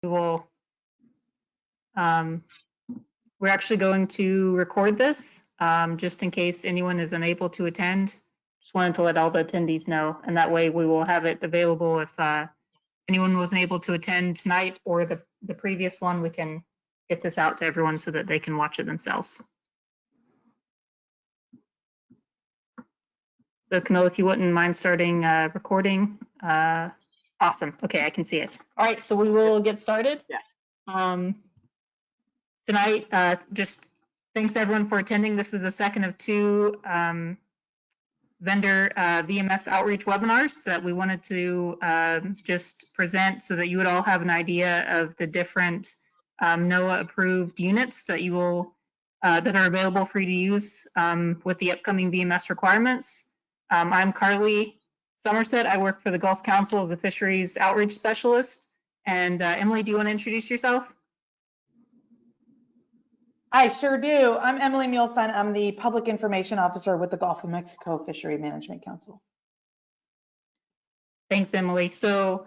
we will, we're actually going to record this just in case anyone is unable to attend. Just wanted to let all the attendees know, and that way we will have it available if anyone wasn't able to attend tonight or the previous one. We can get this out to everyone so that they can watch it themselves. So Camille, if you wouldn't mind starting recording. Awesome. Okay, I can see it. All right, so we will get started. Yeah. Tonight, just thanks everyone for attending. This is the second of two vendor VMS outreach webinars that we wanted to just present so that you would all have an idea of the different NOAA approved units that you will that are available for you to use with the upcoming VMS requirements. I'm Carly Somerset. I work for the Gulf Council as a fisheries outreach specialist. And Emily, do you want to introduce yourself? I sure do. I'm Emily Muhlstein. I'm the Public Information Officer with the Gulf of Mexico Fishery Management Council. Thanks, Emily. So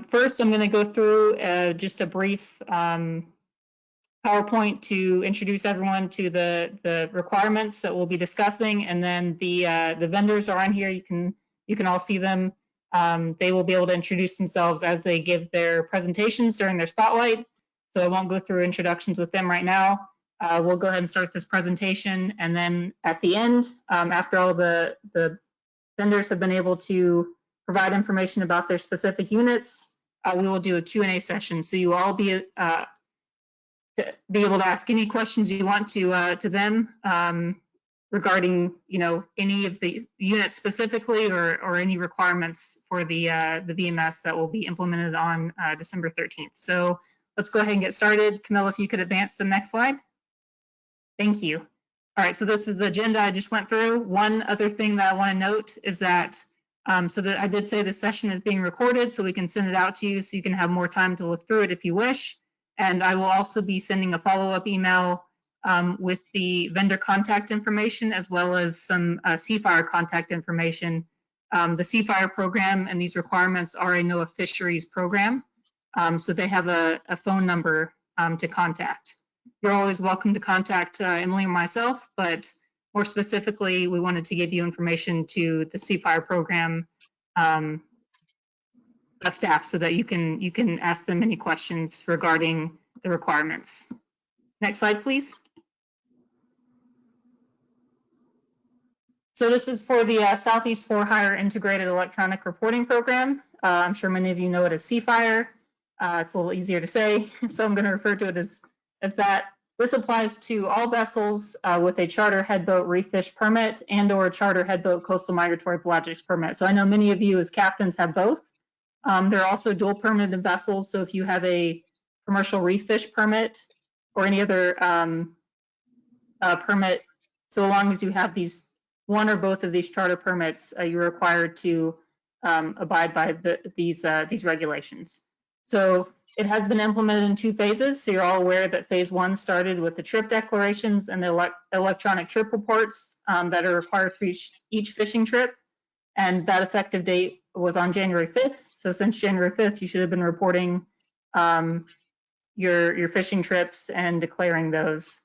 first, I'm going to go through just a brief PowerPoint to introduce everyone to the requirements that we'll be discussing, and then the vendors are on here. You can all see them. They will be able to introduce themselves as they give their presentations during their spotlight. So I won't go through introductions with them right now. We'll go ahead and start this presentation, and then at the end, after all the vendors have been able to provide information about their specific units, we will do a Q&A session. So you all be able to ask any questions you want to them regarding, you know, any of the units specifically or any requirements for the VMS that will be implemented on December 13th. So let's go ahead and get started. Camilla, if you could advance to the next slide. Thank you. All right, so this is the agenda I just went through. One other thing that I want to note is that, so that I did say the session is being recorded, so we can send it out to you so you can have more time to look through it if you wish. And I will also be sending a follow-up email with the vendor contact information as well as some CFIRE contact information. The CFIRE program and these requirements are a NOAA fisheries program, so they have a phone number to contact. You're always welcome to contact Emily or myself, but more specifically, we wanted to give you information to the CFIRE program staff so that you can ask them any questions regarding the requirements. Next slide, please. So this is for the Southeast For-Hire Integrated Electronic Reporting Program. I'm sure many of you know it as CFIRE. It's a little easier to say, so I'm going to refer to it as that. This applies to all vessels with a charter headboat reef fish permit and or charter headboat coastal migratory pelagics permit. So I know many of you as captains have both. There are also dual permitted vessels. So if you have a commercial reef fish permit or any other permit, so long as you have these one or both of these charter permits, you're required to abide by these regulations. So it has been implemented in 2 phases. So you're all aware that phase 1 started with the trip declarations and the electronic trip reports that are required for each fishing trip. And that effective date was on January 5th. So since January 5th, you should have been reporting your fishing trips and declaring those.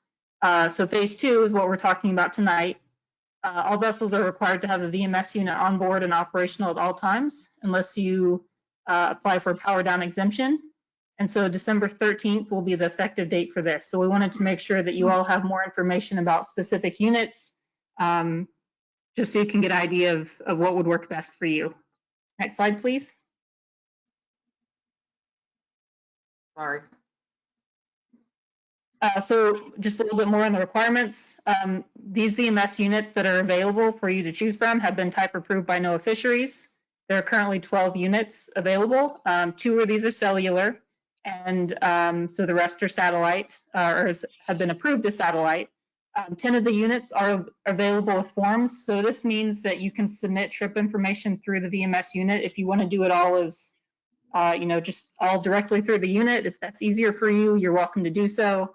So phase 2 is what we're talking about tonight. All vessels are required to have a VMS unit on board and operational at all times, unless you apply for a power down exemption. And so December 13th will be the effective date for this. So we wanted to make sure that you all have more information about specific units, just so you can get an idea of what would work best for you. Next slide, please. Sorry. So just a little bit more on the requirements. These VMS units that are available for you to choose from have been type approved by NOAA Fisheries. There are currently 12 units available. 2 of these are cellular, and so the rest are satellite, or have been approved as satellite. 10 of the units are available with forms. So this means that you can submit trip information through the VMS unit. If you want to do it all as, you know, just all directly through the unit, if that's easier for you, you're welcome to do so.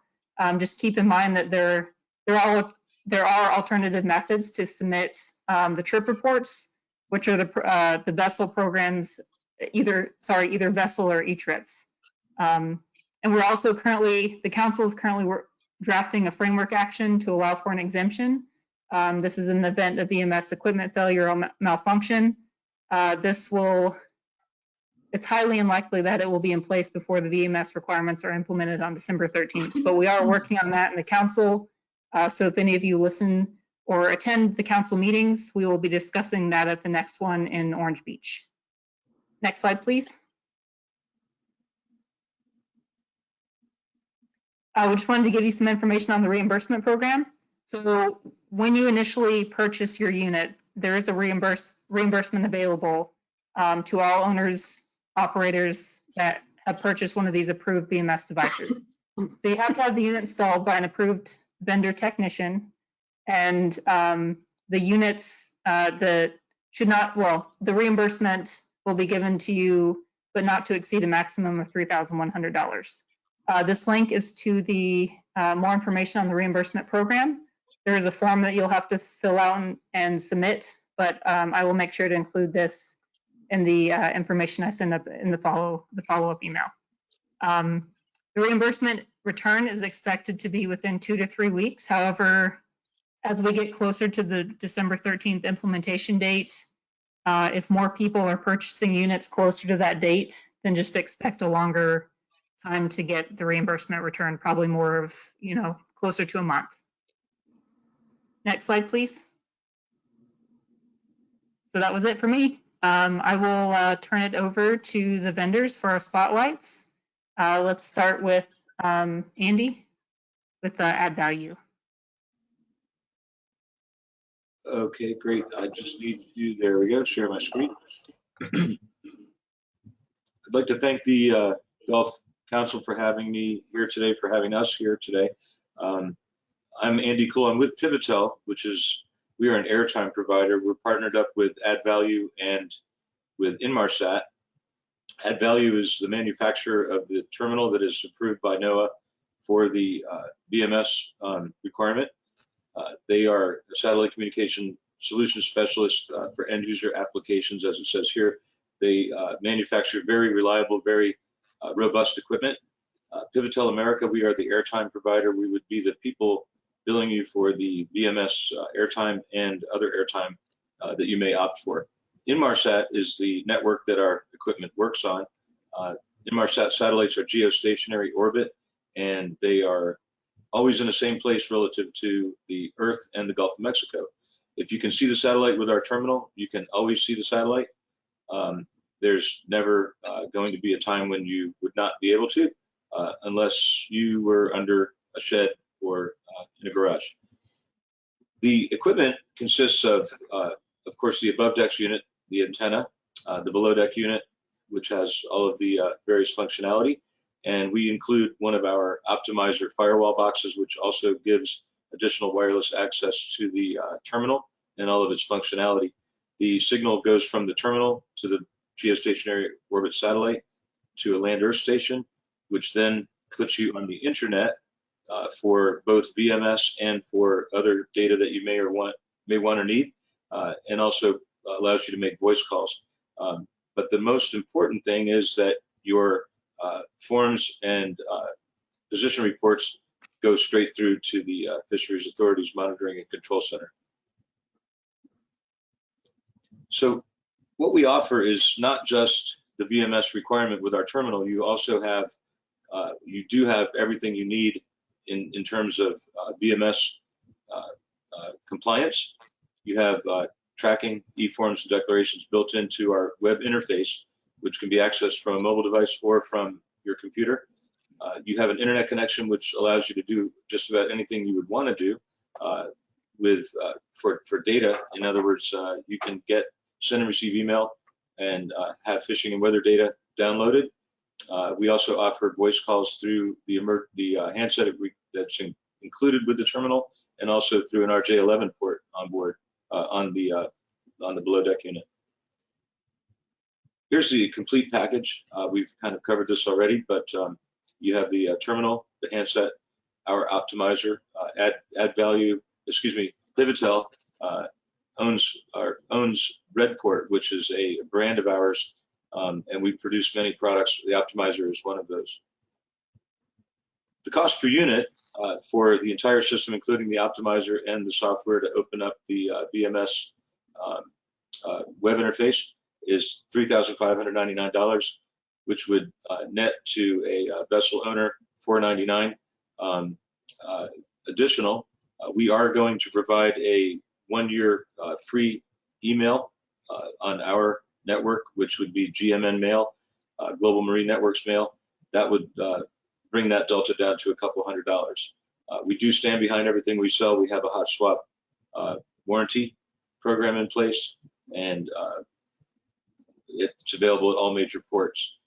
Just keep in mind that there are alternative methods to submit the trip reports, which are the vessel programs, either vessel or e-trips. And we're also the council is currently drafting a framework action to allow for an exemption. This is in the event of VMS equipment failure or malfunction. It's highly unlikely that it will be in place before the VMS requirements are implemented on December 13th, but we are working on that in the council. So if any of you listen or attend the council meetings, we will be discussing that at the next one in Orange Beach. Next slide, please. We just wanted to give you some information on the reimbursement program. So when you initially purchase your unit, there is a reimbursement available to all owners, operators that have purchased one of these approved VMS devices. So you have to have the unit installed by an approved vendor technician, and the units the reimbursement will be given to you, but not to exceed a maximum of $3,100. This link is to the more information on the reimbursement program. There is a form that you'll have to fill out and submit, but I will make sure to include this in the information I send up in the follow-up email. The reimbursement return is expected to be within 2 to 3 weeks. However, as we get closer to the December 13th implementation date, if more people are purchasing units closer to that date, then just expect a longer time to get the reimbursement return, probably more of, closer to a month. Next slide, please. So that was it for me. I will turn it over to the vendors for our spotlights. Let's start with Andy with add value. Okay, great. I just need to, there we go, share my screen. I'd like to thank the Gulf Council for having me here today, for having us here today. I'm Andy Cool. I'm with Pivotel, we are an airtime provider. We're partnered up with Add Value and with Inmarsat. Add Value is the manufacturer of the terminal that is approved by NOAA for the VMS requirement. They are a satellite communication solution specialist for end user applications, as it says here. They manufacture very reliable, very robust equipment. Pivotel America, we are the airtime provider. We would be the people billing you for the VMS airtime and other airtime that you may opt for. Inmarsat is the network that our equipment works on. Inmarsat satellites are geostationary orbit, and they are always in the same place relative to the Earth and the Gulf of Mexico. If you can see the satellite with our terminal, you can always see the satellite. There's never going to be a time when you would not be able to, unless you were under a shed or in a garage. The equipment consists of course, the above deck unit, the antenna, the below deck unit, which has all of the various functionality. And we include one of our optimizer firewall boxes, which also gives additional wireless access to the terminal and all of its functionality. The signal goes from the terminal to the geostationary orbit satellite to a land earth station, which then puts you on the internet for both VMS and for other data that you may want or need, and also allows you to make voice calls. But the most important thing is that your forms and position reports go straight through to the Fisheries Authority's Monitoring and Control Center. So what we offer is not just the VMS requirement with our terminal. You also have, you do have everything you need in terms of VMS compliance. You have tracking e-forms and declarations built into our web interface, which can be accessed from a mobile device or from your computer. You have an internet connection, which allows you to do just about anything you would want to do for data. In other words, you can send and receive email and have fishing and weather data downloaded. We also offer voice calls through the handset that's included with the terminal, and also through an RJ11 port on board on the below deck unit. Here's the complete package. We've kind of covered this already, but you have the terminal, the handset, our optimizer, Add Value. Excuse me, Pivotel owns Redport, which is a brand of ours, and we produce many products. The optimizer is one of those. The cost per unit for the entire system, including the optimizer and the software to open up the VMS web interface, is $3,599, which would net to a vessel owner $499. Additional, we are going to provide a 1-year free email on our network, which would be GMN Mail, Global Marine Networks Mail. That would bring that delta down to a couple $100. We do stand behind everything we sell. We have a hot swap warranty program in place, and it's available at all major ports.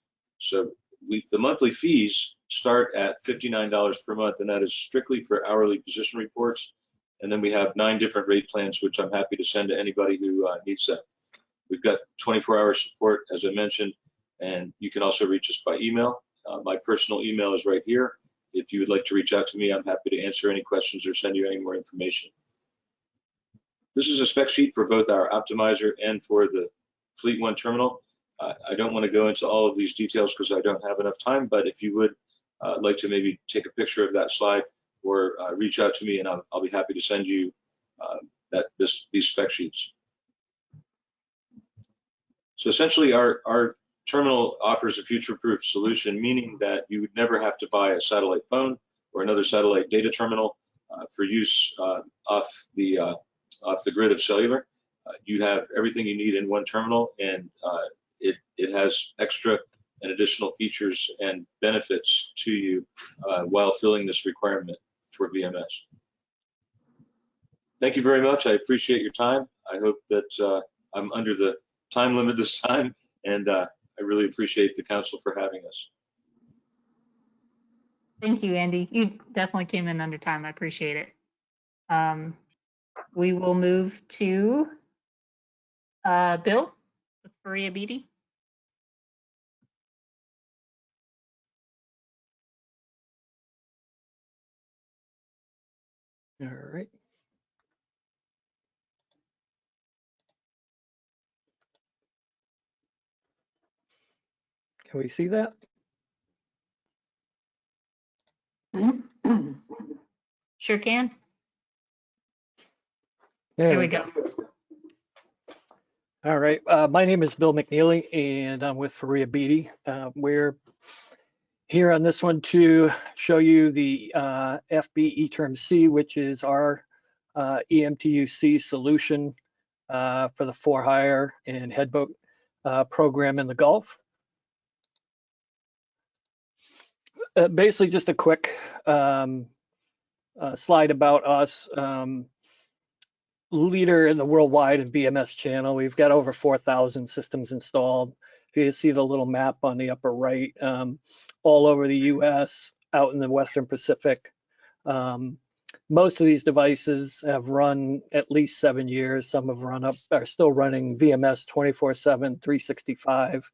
So the monthly fees start at $59 per month, and that is strictly for hourly position reports. And then we have 9 different rate plans, which I'm happy to send to anybody who needs that. We've got 24-hour support, as I mentioned, and you can also reach us by email. My personal email is right here. If you would like to reach out to me, I'm happy to answer any questions or send you any more information. This is a spec sheet for both our optimizer and for the Fleet One terminal. I don't want to go into all of these details because I don't have enough time, but if you would like to maybe take a picture of that slide or reach out to me, and I'll be happy to send you these spec sheets. So essentially our terminal offers a future-proof solution, meaning that you would never have to buy a satellite phone or another satellite data terminal for use off the grid of cellular. You have everything you need in one terminal, and it has extra and additional features and benefits to you while filling this requirement for VMS. Thank you very much. I appreciate your time. I hope that I'm under the time limit this time, and I really appreciate the council for having us. Thank you, Andy. You definitely came in under time. I appreciate it. We will move to Bill with Faria Beatty. All right. Can we see that? Sure can. There Here we go. All right. My name is Bill McNeely, and I'm with Faria Beatty. We're here on this one to show you the FB eTerm-C, which is our EMTUC solution for the for-hire and headboat program in the Gulf. Basically, just a quick slide about us. Leader in the worldwide and VMS channel. We've got over 4,000 systems installed. If you see the little map on the upper right, all over the US, out in the Western Pacific. Most of these devices have run at least 7 years. Some have are still running VMS 24/7, 365,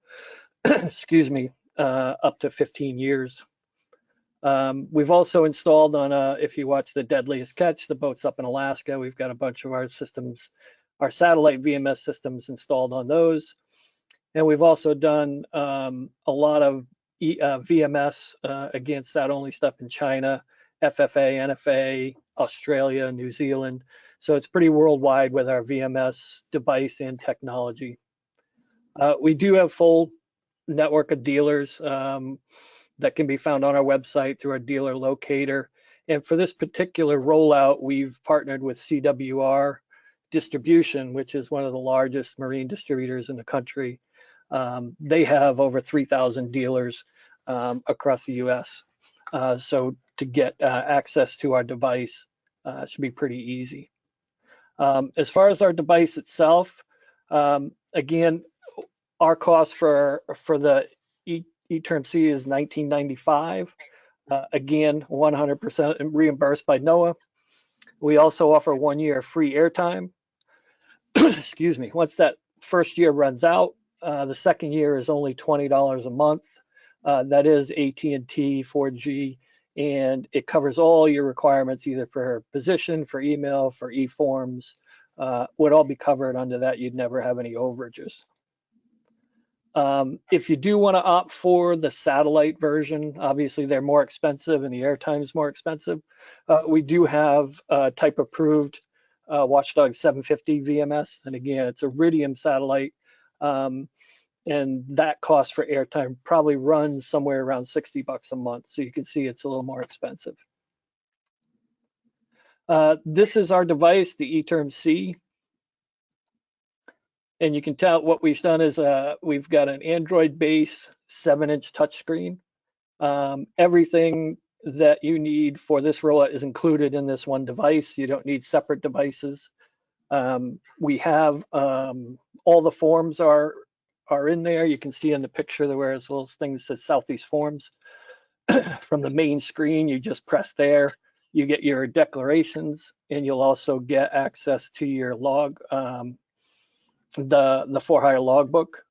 excuse me, up to 15 years. We've also installed on if you watch the Deadliest Catch, the boats up in Alaska, we've got a bunch of our systems, our satellite VMS systems installed on those. And we've also done a lot of VMS against that only stuff in China, FFA, NFA, Australia, New Zealand. So it's pretty worldwide with our VMS device and technology. We do have full network of dealers that can be found on our website through our dealer locator. And for this particular rollout, we've partnered with CWR Distribution, which is one of the largest marine distributors in the country. They have over 3,000 dealers across the US. So to get access to our device should be pretty easy. As far as our device itself, again, our cost for the eTerm-C is $19.95. Again, 100% reimbursed by NOAA. We also offer 1 year free airtime. Excuse me. Once that first year runs out, the second year is only $20 a month. That is AT&T 4G, and it covers all your requirements, either for position, for email, for e-forms. Would all be covered under that. You'd never have any overages. If you do want to opt for the satellite version, obviously they're more expensive and the airtime is more expensive. We do have type approved Watchdog 750 VMS, and again, it's Iridium satellite, and that cost for airtime probably runs somewhere around $60 a month. So you can see it's a little more expensive. This is our device, the eTerm C. And you can tell what we've done is we've got an Android base 7-inch touchscreen. Everything that you need for this rollout is included in this one device. You don't need separate devices. We have all the forms are in there. You can see in the picture where there's a little thing that says Southeast Forms. From the main screen, you just press there. You get your declarations, and you'll also get access to your log. The for-hire logbook.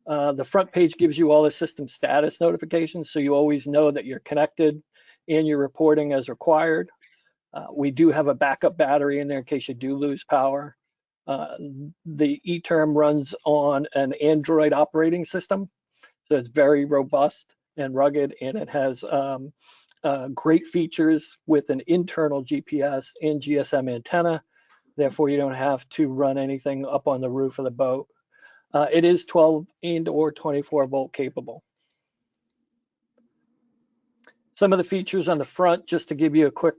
The front page gives you all the system status notifications, so you always know that you're connected and you're reporting as required. We do have a backup battery in there in case you do lose power. The eTerm runs on an Android operating system, so it's very robust and rugged, and it has great features with an internal GPS and GSM antenna. Therefore, you don't have to run anything up on the roof of the boat. It is 12 and/or 24 volt capable. Some of the features on the front, just to give you a quick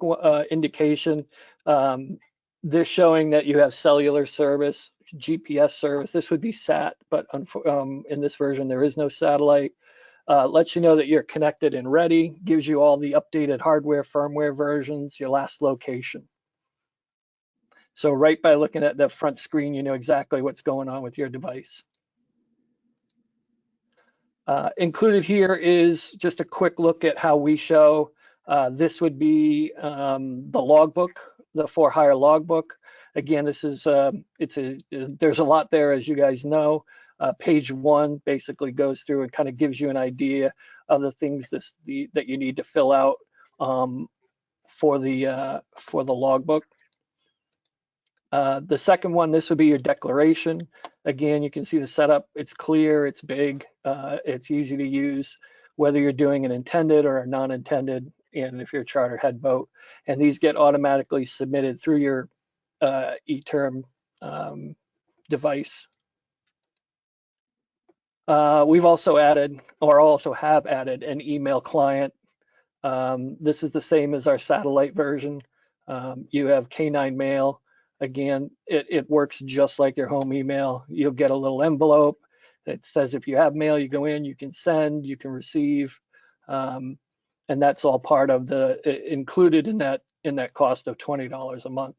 indication, they're showing that you have cellular service, GPS service. This would be SAT, but in this version, there is no satellite. Lets you know that you're connected and ready, gives you all the updated hardware, firmware versions, your last location. So right by looking at the front screen, you know exactly what's going on with your device. Included here is just a quick look at how we show. This would be the logbook, the for-hire logbook. Again, this is there's a lot there, as you guys know. Page 1 basically goes through and kind of gives you an idea of the things that you need to fill out for the logbook. The second one, this would be your declaration. Again, you can see the setup. It's clear, it's big, it's easy to use, whether you're doing an intended or a non-intended, and if you're a charter head boat. And these get automatically submitted through your eTerm device. We've also added, or also have added, an email client. This is the same as our satellite version. You have K9 Mail. Again, it works just like your home email. You'll get a little envelope that says if you have mail, you go in, you can send, you can receive, and that's all part of the included in that cost of $20 a month.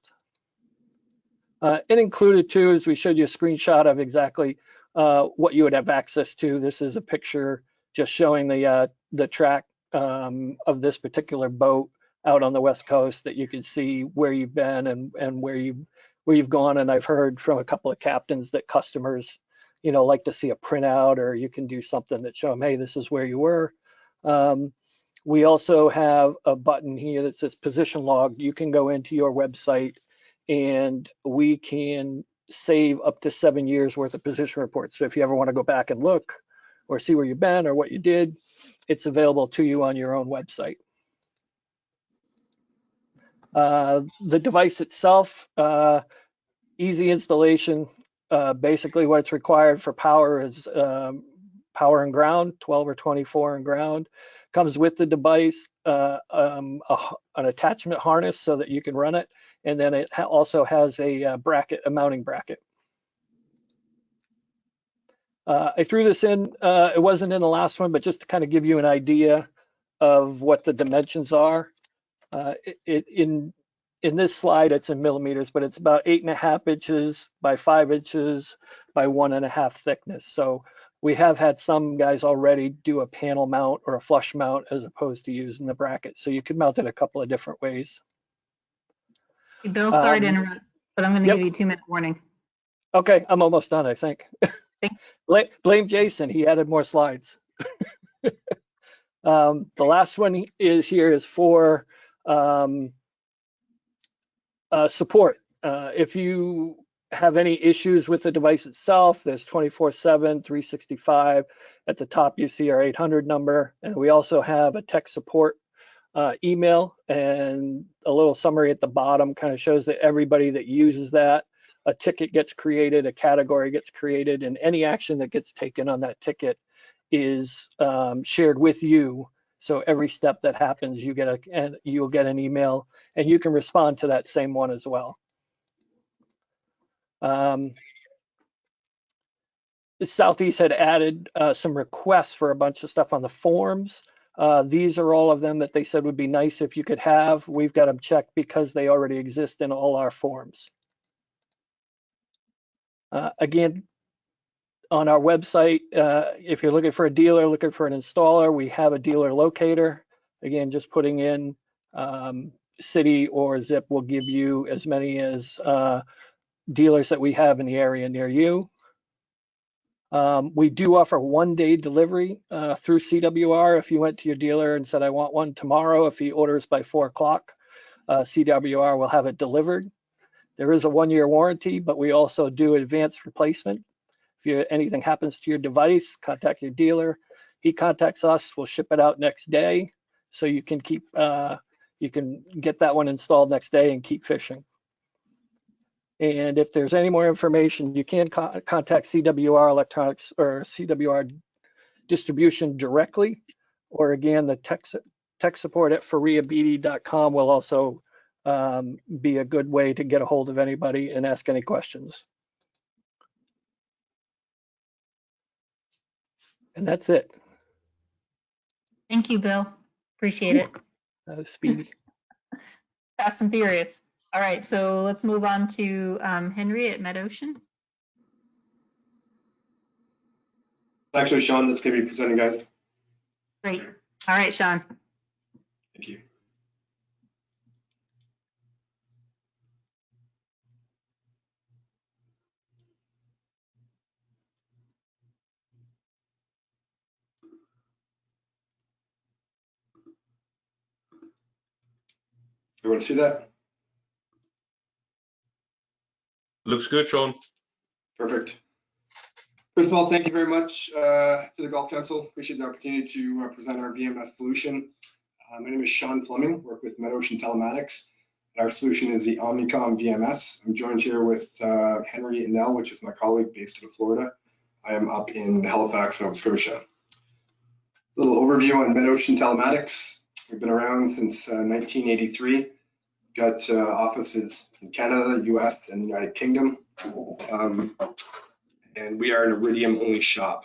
It included too, as we showed you a screenshot of exactly what you would have access to. This is a picture just showing the track of this particular boat out on the West Coast, that you can see where you've been and where you've gone. And I've heard from a couple of captains that customers, like to see a printout, or you can do something that show them, hey, this is where you were. We also have a button here that says position log. You can go into your website and we can save up to 7 years worth of position reports. So if you ever want to go back and look or see where you've been or what you did, it's available to you on your own website. The device itself, easy installation. Basically what's required for power is power and ground, 12 or 24 and ground. Comes with the device, an attachment harness so that you can run it. And then it also has a bracket, a mounting bracket. I threw this in, it wasn't in the last one, but just to kind of give you an idea of what the dimensions are. In this slide, it's in millimeters, but it's about 8.5 inches by 5 inches by 1.5 thickness. So we have had some guys already do a panel mount or a flush mount as opposed to using the bracket. So you could mount it a couple of different ways. Bill, sorry to interrupt, but I'm going to Yep. give you a 2-minute warning. Okay, I'm almost done, I think. Blame Jason, he added more slides. The last one is for support. If you have any issues with the device itself, there's 24/7, 365. At the top, you see our 800 number, and we also have a tech support email, and a little summary at the bottom kind of shows that everybody that uses that, a ticket gets created, a category gets created, and any action that gets taken on that ticket is shared with you. So every step that happens, you'll get an email, and you can respond to that same one as well. Southeast had added some requests for a bunch of stuff on the forms. These are all of them that they said would be nice if you could have. We've got them checked because they already exist in all our forms. Again, on our website, if you're looking for a dealer, looking for an installer, we have a dealer locator. Again, just putting in city or zip will give you as many as dealers that we have in the area near you. We do offer 1-day delivery through CWR. If you went to your dealer and said, I want one tomorrow, if he orders by 4 o'clock, CWR will have it delivered. There is a 1-year warranty, but we also do advanced replacement. If anything happens to your device, contact your dealer. He contacts us, we'll ship it out next day. So you can keep, you can get that one installed next day and keep fishing. And if there's any more information, you can contact CWR Electronics or CWR Distribution directly, or again, the tech support at fariabeatty.com will also be a good way to get a hold of anybody and ask any questions. And that's it. Thank you, Bill. Appreciate it. That was speedy. Fast and furious. All right, so let's move on to Henry at MedOcean. Actually, Sean, that's going to be presenting, guys. Great. All right, Sean. Thank you. Everyone see that? Looks good, Sean. Perfect. First of all, thank you very much to the Gulf Council. Appreciate the opportunity to present our VMS solution. My name is Sean Fleming, work with MedOcean Telematics. Our solution is the Omnicom VMS. I'm joined here with Henry and Nell, which is my colleague based out of Florida. I am up in Halifax, Nova Scotia. A little overview on MedOcean Telematics. We've been around since 1983. Got offices in Canada, US, and the United Kingdom. And we are an Iridium-only shop.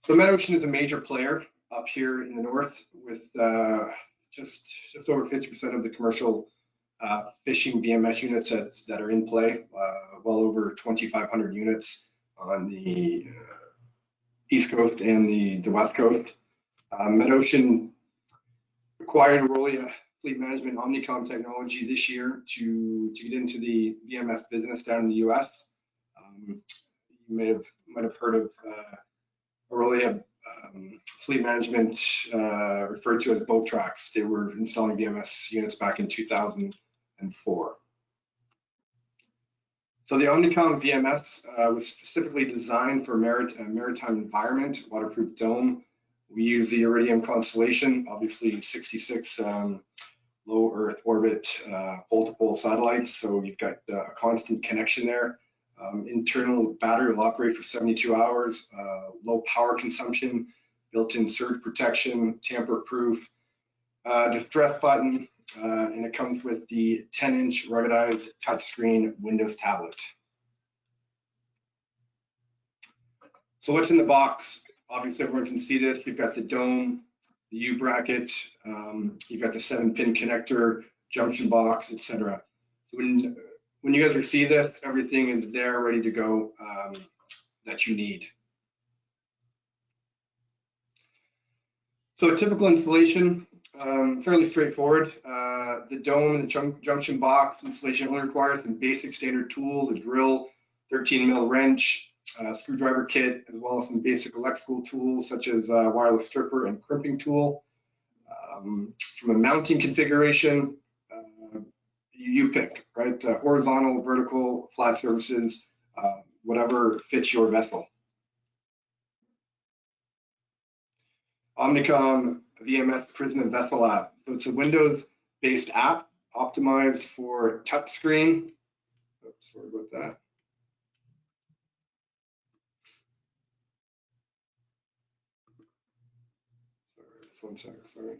So MedOcean is a major player up here in the north with just over 50% of the commercial fishing VMS units that are in play, well over 2,500 units on the East Coast and the West Coast. MedOcean acquired Aurelia Fleet Management Omnicom technology this year to get into the VMS business down in the US. You might have heard of Aurelia Fleet Management, referred to as boat tracks. They were installing VMS units back in 2004. So the Omnicom VMS was specifically designed for maritime environment, waterproof dome. We use the Iridium constellation, obviously 66 low Earth orbit pole-to-pole satellites. So you've got a constant connection there. Internal battery will operate for 72 hours, low power consumption, built-in surge protection, tamper-proof, distress button, and it comes with the 10-inch ruggedized touchscreen Windows tablet. So what's in the box? Obviously, everyone can see this. You've got the dome, the U-bracket, you've got the 7-pin connector, junction box, etc. So when you guys receive this, everything is there ready to go that you need. So a typical installation, fairly straightforward. The dome and the junction box installation only requires some basic standard tools, a drill, 13mm wrench, screwdriver kit, as well as some basic electrical tools such as a wireless stripper and crimping tool. From a mounting configuration, you pick, right? Horizontal, vertical, flat surfaces, whatever fits your vessel. Omnicom VMS Prism Vessel app. So it's a Windows-based app optimized for touchscreen. Oops, sorry about that. Sorry, just 1 sec, sorry. Can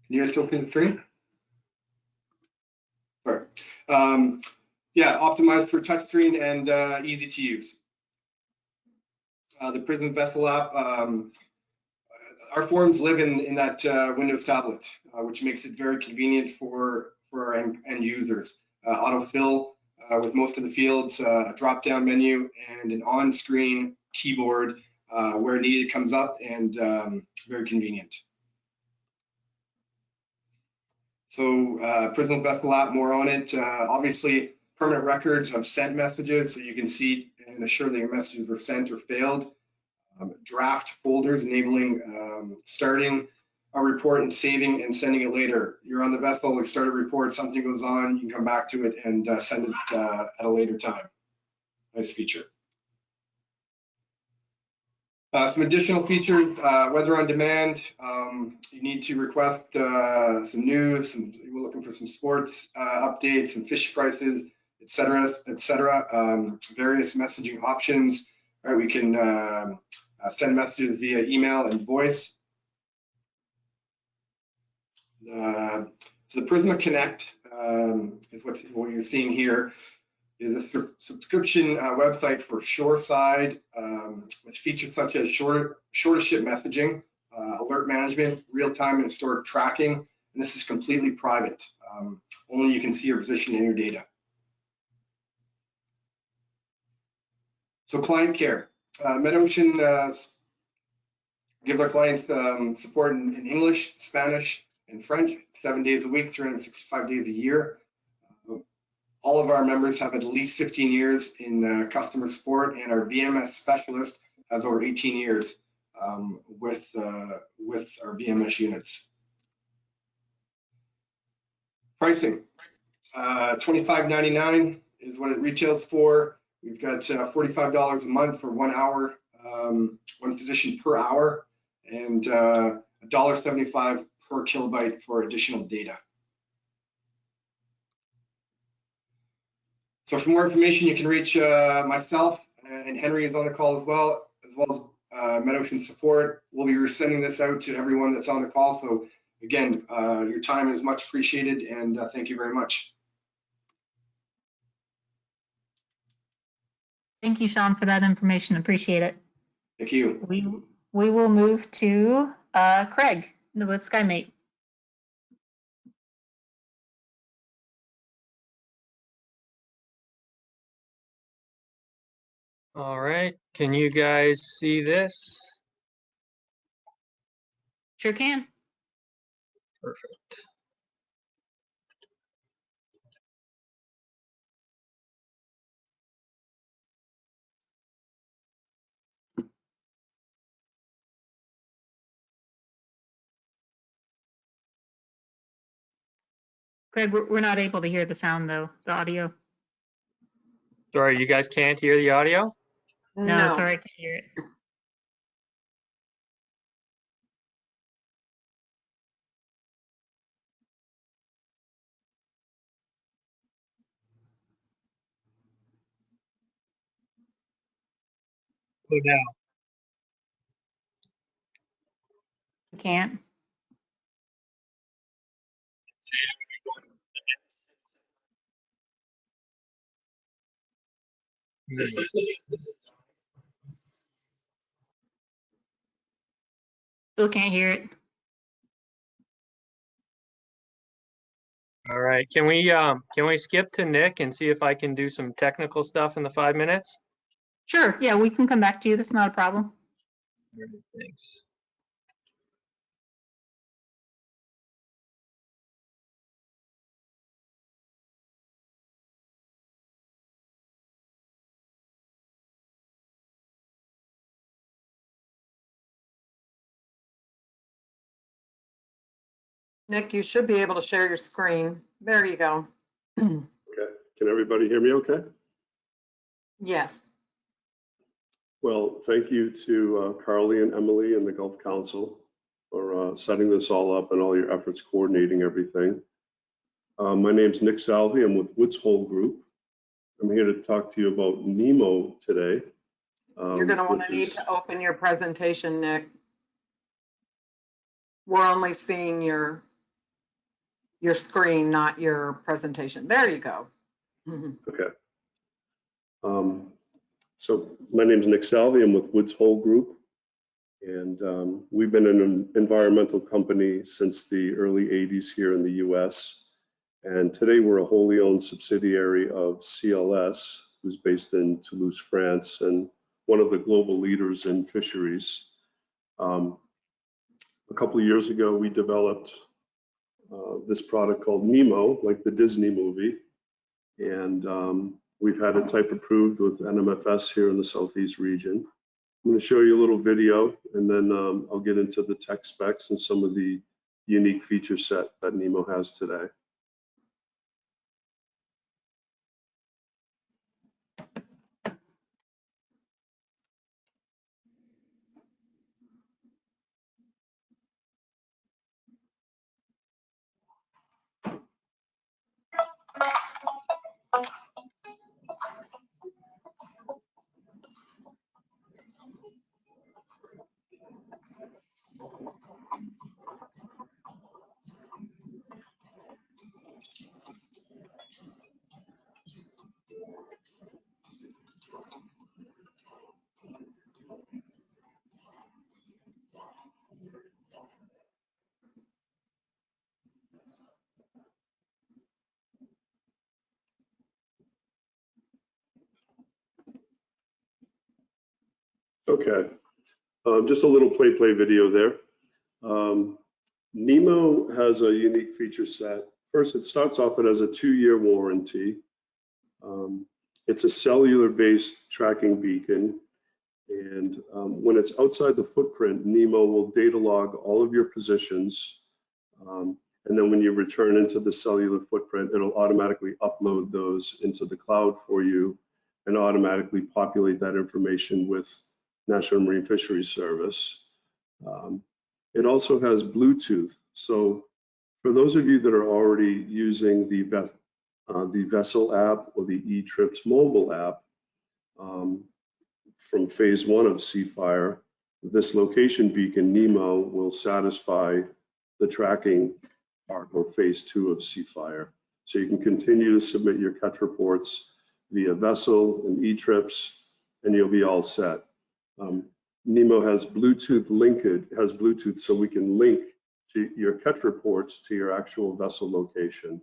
you guys still see the screen? Sorry. Yeah, optimized for touchscreen and easy to use. The Prism Vessel app, our forms live in that Windows tablet, which makes it very convenient for our end users. Autofill with most of the fields, a drop-down menu, and an on-screen keyboard where needed comes up, and very convenient. So Prism Vessel app, more on it. Obviously, permanent records of sent messages, so you can see and assure that your messages were sent or failed. Draft folders enabling starting a report and saving and sending it later. You're on the vessel, you start a report, something goes on, you can come back to it and send it at a later time. Nice feature. Some additional features, weather on demand. You need to request some news, we're looking for some sports updates, some fish prices, etc., etc. Various messaging options. Right, we can send messages via email and voice. So the Prisma Connect is what you're seeing here. Is a subscription website for shoreside with features such as shorter ship messaging, alert management, real-time and historic tracking, and this is completely private. Only you can see your position and your data. So client care. MedOcean gives our clients support in English, Spanish, and French, 7 days a week, 365 days a year. All of our members have at least 15 years in customer support, and our VMS specialist has over 18 years with our VMS units. Pricing, $25.99 is what it retails for. We've got $45 a month for 1 hour, one position per hour, and $1.75 per kilobyte for additional data. So for more information, you can reach myself, and Henry is on the call as well as MedOcean support. We'll be sending this out to everyone that's on the call. So again, your time is much appreciated, and thank you very much. Thank you, Sean, for that information. Appreciate it. Thank you. We will move to Craig with SkyMate. All right, can you guys see this? Sure can. Perfect. Craig, we're not able to hear the sound though, the audio. Sorry, you guys can't hear the audio? No, sorry, I can't hear it. Oh, now. Can't. Still can't hear it. All right, can we skip to Nick and see if I can do some technical stuff in the 5 minutes? Sure, yeah, we can come back to you. That's not a problem. All right, thanks. Nick, you should be able to share your screen. There you go. Okay, can everybody hear me okay? Yes. Well, thank you to Carly and Emily and the Gulf Council for setting this all up and all your efforts coordinating everything. My name's Nick Salvi. I'm with Woods Hole Group. I'm here to talk to you about NEMO today. You're going to want to need to open your presentation, Nick. We're only seeing your screen, not your presentation. There you go. Okay. So my name's Nick Salvi. I'm with Woods Hole Group. And we've been an environmental company since the early 80s here in the US. And today we're a wholly owned subsidiary of CLS, who's based in Toulouse, France, and one of the global leaders in fisheries. A couple of years ago, we developed this product called NEMO, like the Disney movie. And we've had it type approved with NMFS here in the Southeast region. I'm going to show you a little video, and then I'll get into the tech specs and some of the unique feature set that NEMO has today. Okay, just a little play video there. NEMO has a unique feature set. First, it starts off, it has a 2-year warranty. It's a cellular-based tracking beacon. And when it's outside the footprint, NEMO will data log all of your positions. And then when you return into the cellular footprint, it'll automatically upload those into the cloud for you and automatically populate that information with National Marine Fisheries Service. It also has Bluetooth. So for those of you that are already using the Vessel app or the eTrips mobile app, from phase 1 of Seafire, this location beacon NEMO will satisfy the tracking part or phase 2 of Seafire. So you can continue to submit your catch reports via Vessel and eTrips, and you'll be all set. NEMO has Bluetooth so we can link to your catch reports to your actual vessel location.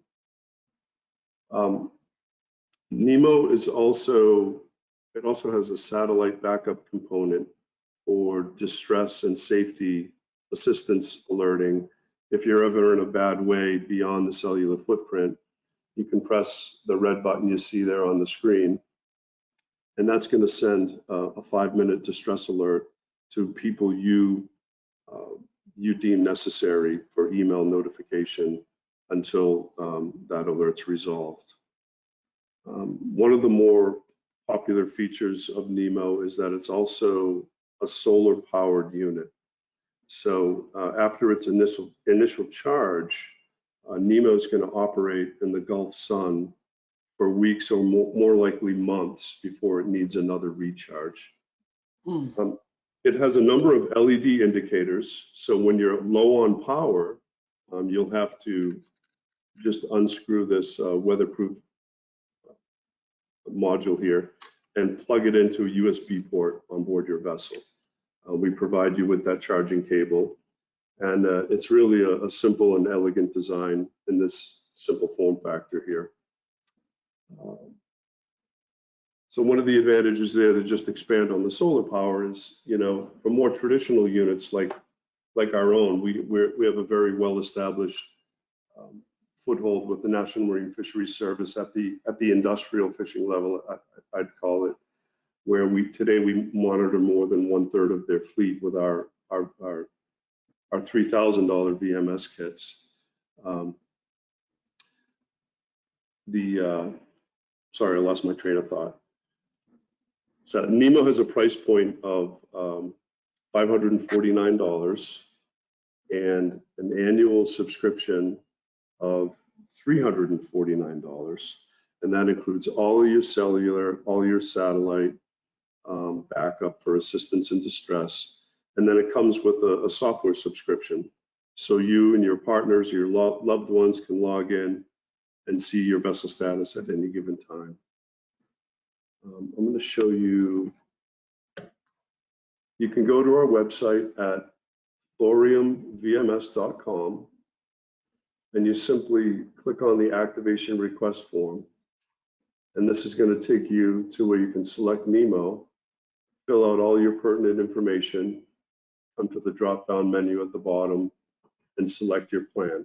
NEMO is also has a satellite backup component for distress and safety assistance alerting. If you're ever in a bad way beyond the cellular footprint, you can press the red button you see there on the screen, and that's going to send a 5-minute distress alert to people you deem necessary for email notification until that alert's resolved. One of the more popular features of NEMO is that it's also a solar powered unit. So after its initial charge, NEMO is going to operate in the Gulf sun for weeks or more likely months before it needs another recharge. It has a number of LED indicators. So when you're low on power, you'll have to just unscrew this weatherproof module here and plug it into a USB port on board your vessel. We provide you with that charging cable, and it's really a simple and elegant design in this simple form factor here. So one of the advantages there to just expand on the solar power is, for more traditional units like our own, we have a very well-established foothold with the National Marine Fisheries Service at the industrial fishing level, I'd call it, where today we monitor more than 1/3 of their fleet with our $3,000 VMS kits. Sorry, I lost my train of thought. So Nemo has a price point of $549 and an annual subscription of $349. And that includes all of your cellular, all your satellite backup for assistance in distress. And then it comes with a software subscription. So you and your partners, your loved ones can log in and see your vessel status at any given time. I'm going to show you. You can go to our website at thoriumvms.com and you simply click on the activation request form. And this is going to take you to where you can select Nemo, fill out all your pertinent information, come to the drop-down menu at the bottom, and select your plan.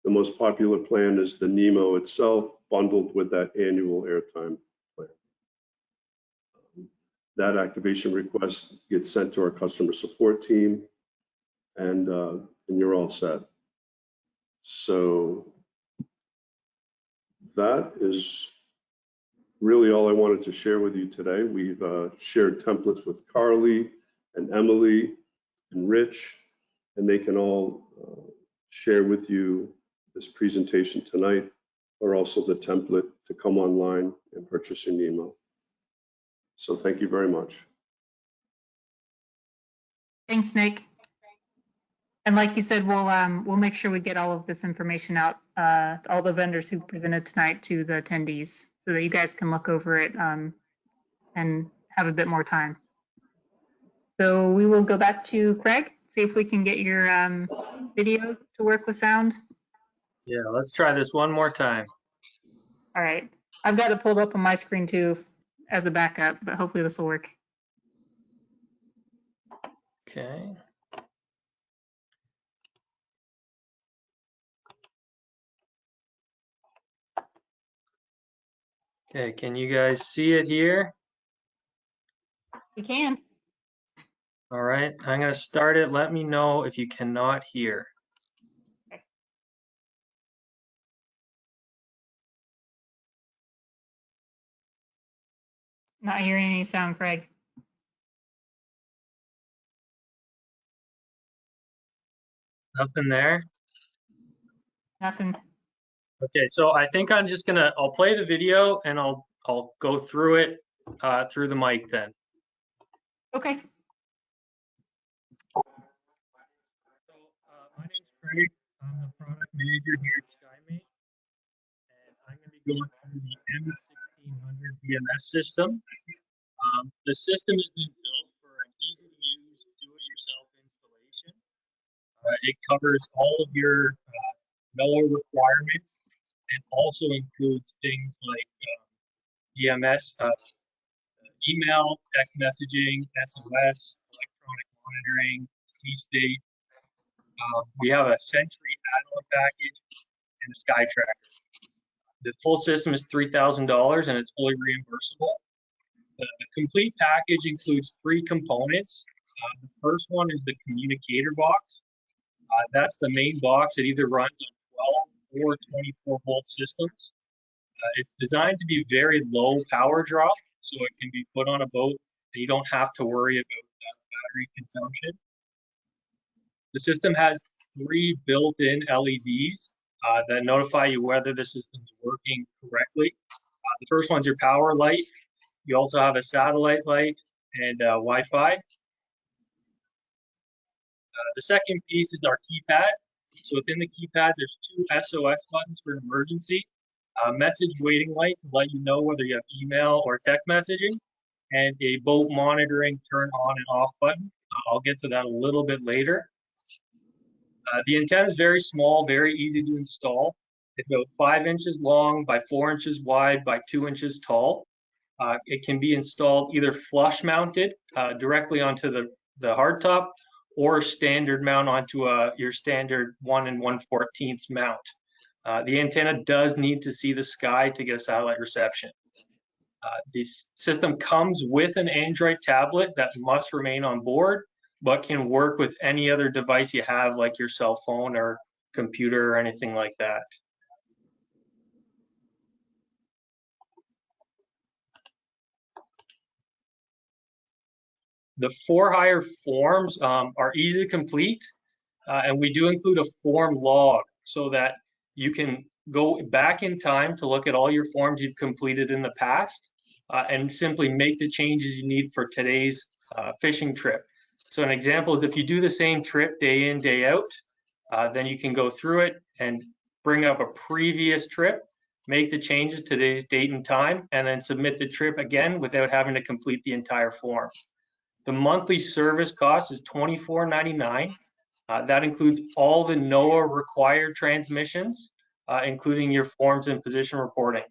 The most popular plan is the Nemo itself, bundled with that annual airtime plan. That activation request gets sent to our customer support team, and you're all set. So that is really all I wanted to share with you today. We've shared templates with Carly and Emily and Rich, and they can all share with you this presentation tonight, or also the template to come online and purchase your Nemo. So thank you very much. Thanks, Nick. And like you said, we'll make sure we get all of this information out, all the vendors who presented tonight, to the attendees, so that you guys can look over it and have a bit more time. So we will go back to Craig, see if we can get your video to work with sound. Yeah, let's try this one more time. All right. I've got it pulled up on my screen too as a backup, but hopefully this will work. Okay. Okay, can you guys see it here? We can. All right, I'm going to start it. Let me know if you cannot hear. Not hearing any sound, Craig. Nothing there? Nothing. Okay, so I think I'm just gonna, I'll play the video and I'll go through it through the mic then. Okay. So my name's Craig. I'm the product manager here at SkyMate, and I'm gonna be going through the M1600 VMS system. The system has been built for an easy-to-use, do-it-yourself installation. It covers all of your NOAA requirements and also includes things like VMS, email, text messaging, SOS, electronic monitoring, sea state. We have a Sentry add-on package and a Sky Tracker. The full system is $3,000 and it's fully reimbursable. The complete package includes 3 components. The first one is the communicator box. That's the main box. It either runs on 12 or 24 volt systems. It's designed to be very low power drop, so it can be put on a boat and you don't have to worry about battery consumption. The system has 3 built-in LEDs that notify you whether the system is working correctly. The first one's your power light. You also have a satellite light and Wi-Fi. The second piece is our keypad. So within the keypad, there's 2 SOS buttons for emergency, a message waiting light to let you know whether you have email or text messaging, and a boat monitoring turn on and off button. I'll get to that a little bit later. The antenna is very small, very easy to install. It's about 5 inches long by 4 inches wide by 2 inches tall. It can be installed either flush mounted directly onto the hardtop, or standard mount onto your standard 1 1/14 mount. The antenna does need to see the sky to get a satellite reception. This system comes with an Android tablet that must remain on board, but can work with any other device you have, like your cell phone or computer or anything like that. The for-hire forms are easy to complete, and we do include a form log so that you can go back in time to look at all your forms you've completed in the past and simply make the changes you need for today's fishing trip. So an example is if you do the same trip day in, day out, then you can go through it and bring up a previous trip, make the changes to today's date and time, and then submit the trip again without having to complete the entire form. The monthly service cost is $24.99. That includes all the NOAA required transmissions, including your forms and position reporting.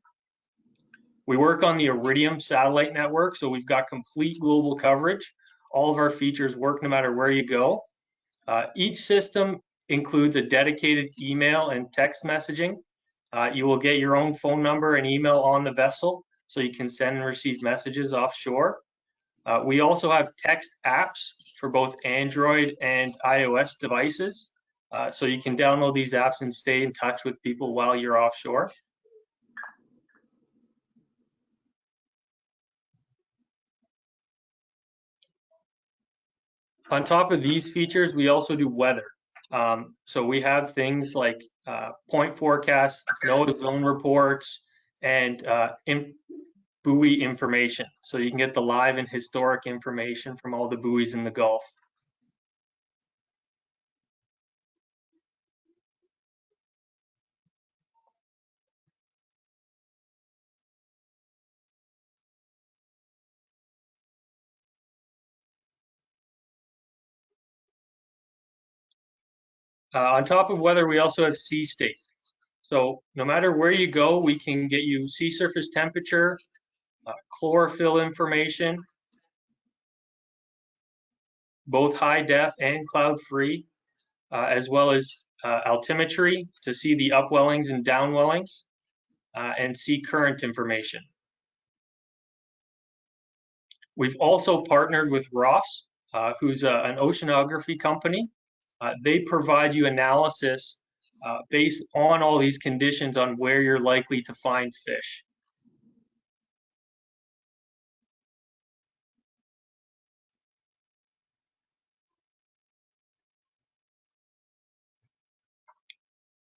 We work on the Iridium satellite network, so we've got complete global coverage. All of our features work no matter where you go. Each system includes a dedicated email and text messaging. You will get your own phone number and email on the vessel, so you can send and receive messages offshore. We also have text apps for both Android and iOS devices. So you can download these apps and stay in touch with people while you're offshore. On top of these features, we also do weather. So we have things like point forecasts, NOAA zone reports, and buoy information. So you can get the live and historic information from all the buoys in the Gulf. On top of weather, we also have sea state. So no matter where you go, we can get you sea surface temperature, chlorophyll information, both high def and cloud free, as well as altimetry to see the upwellings and downwellings, and sea current information. We've also partnered with Ross, who's an oceanography company. They provide you analysis based on all these conditions on where you're likely to find fish.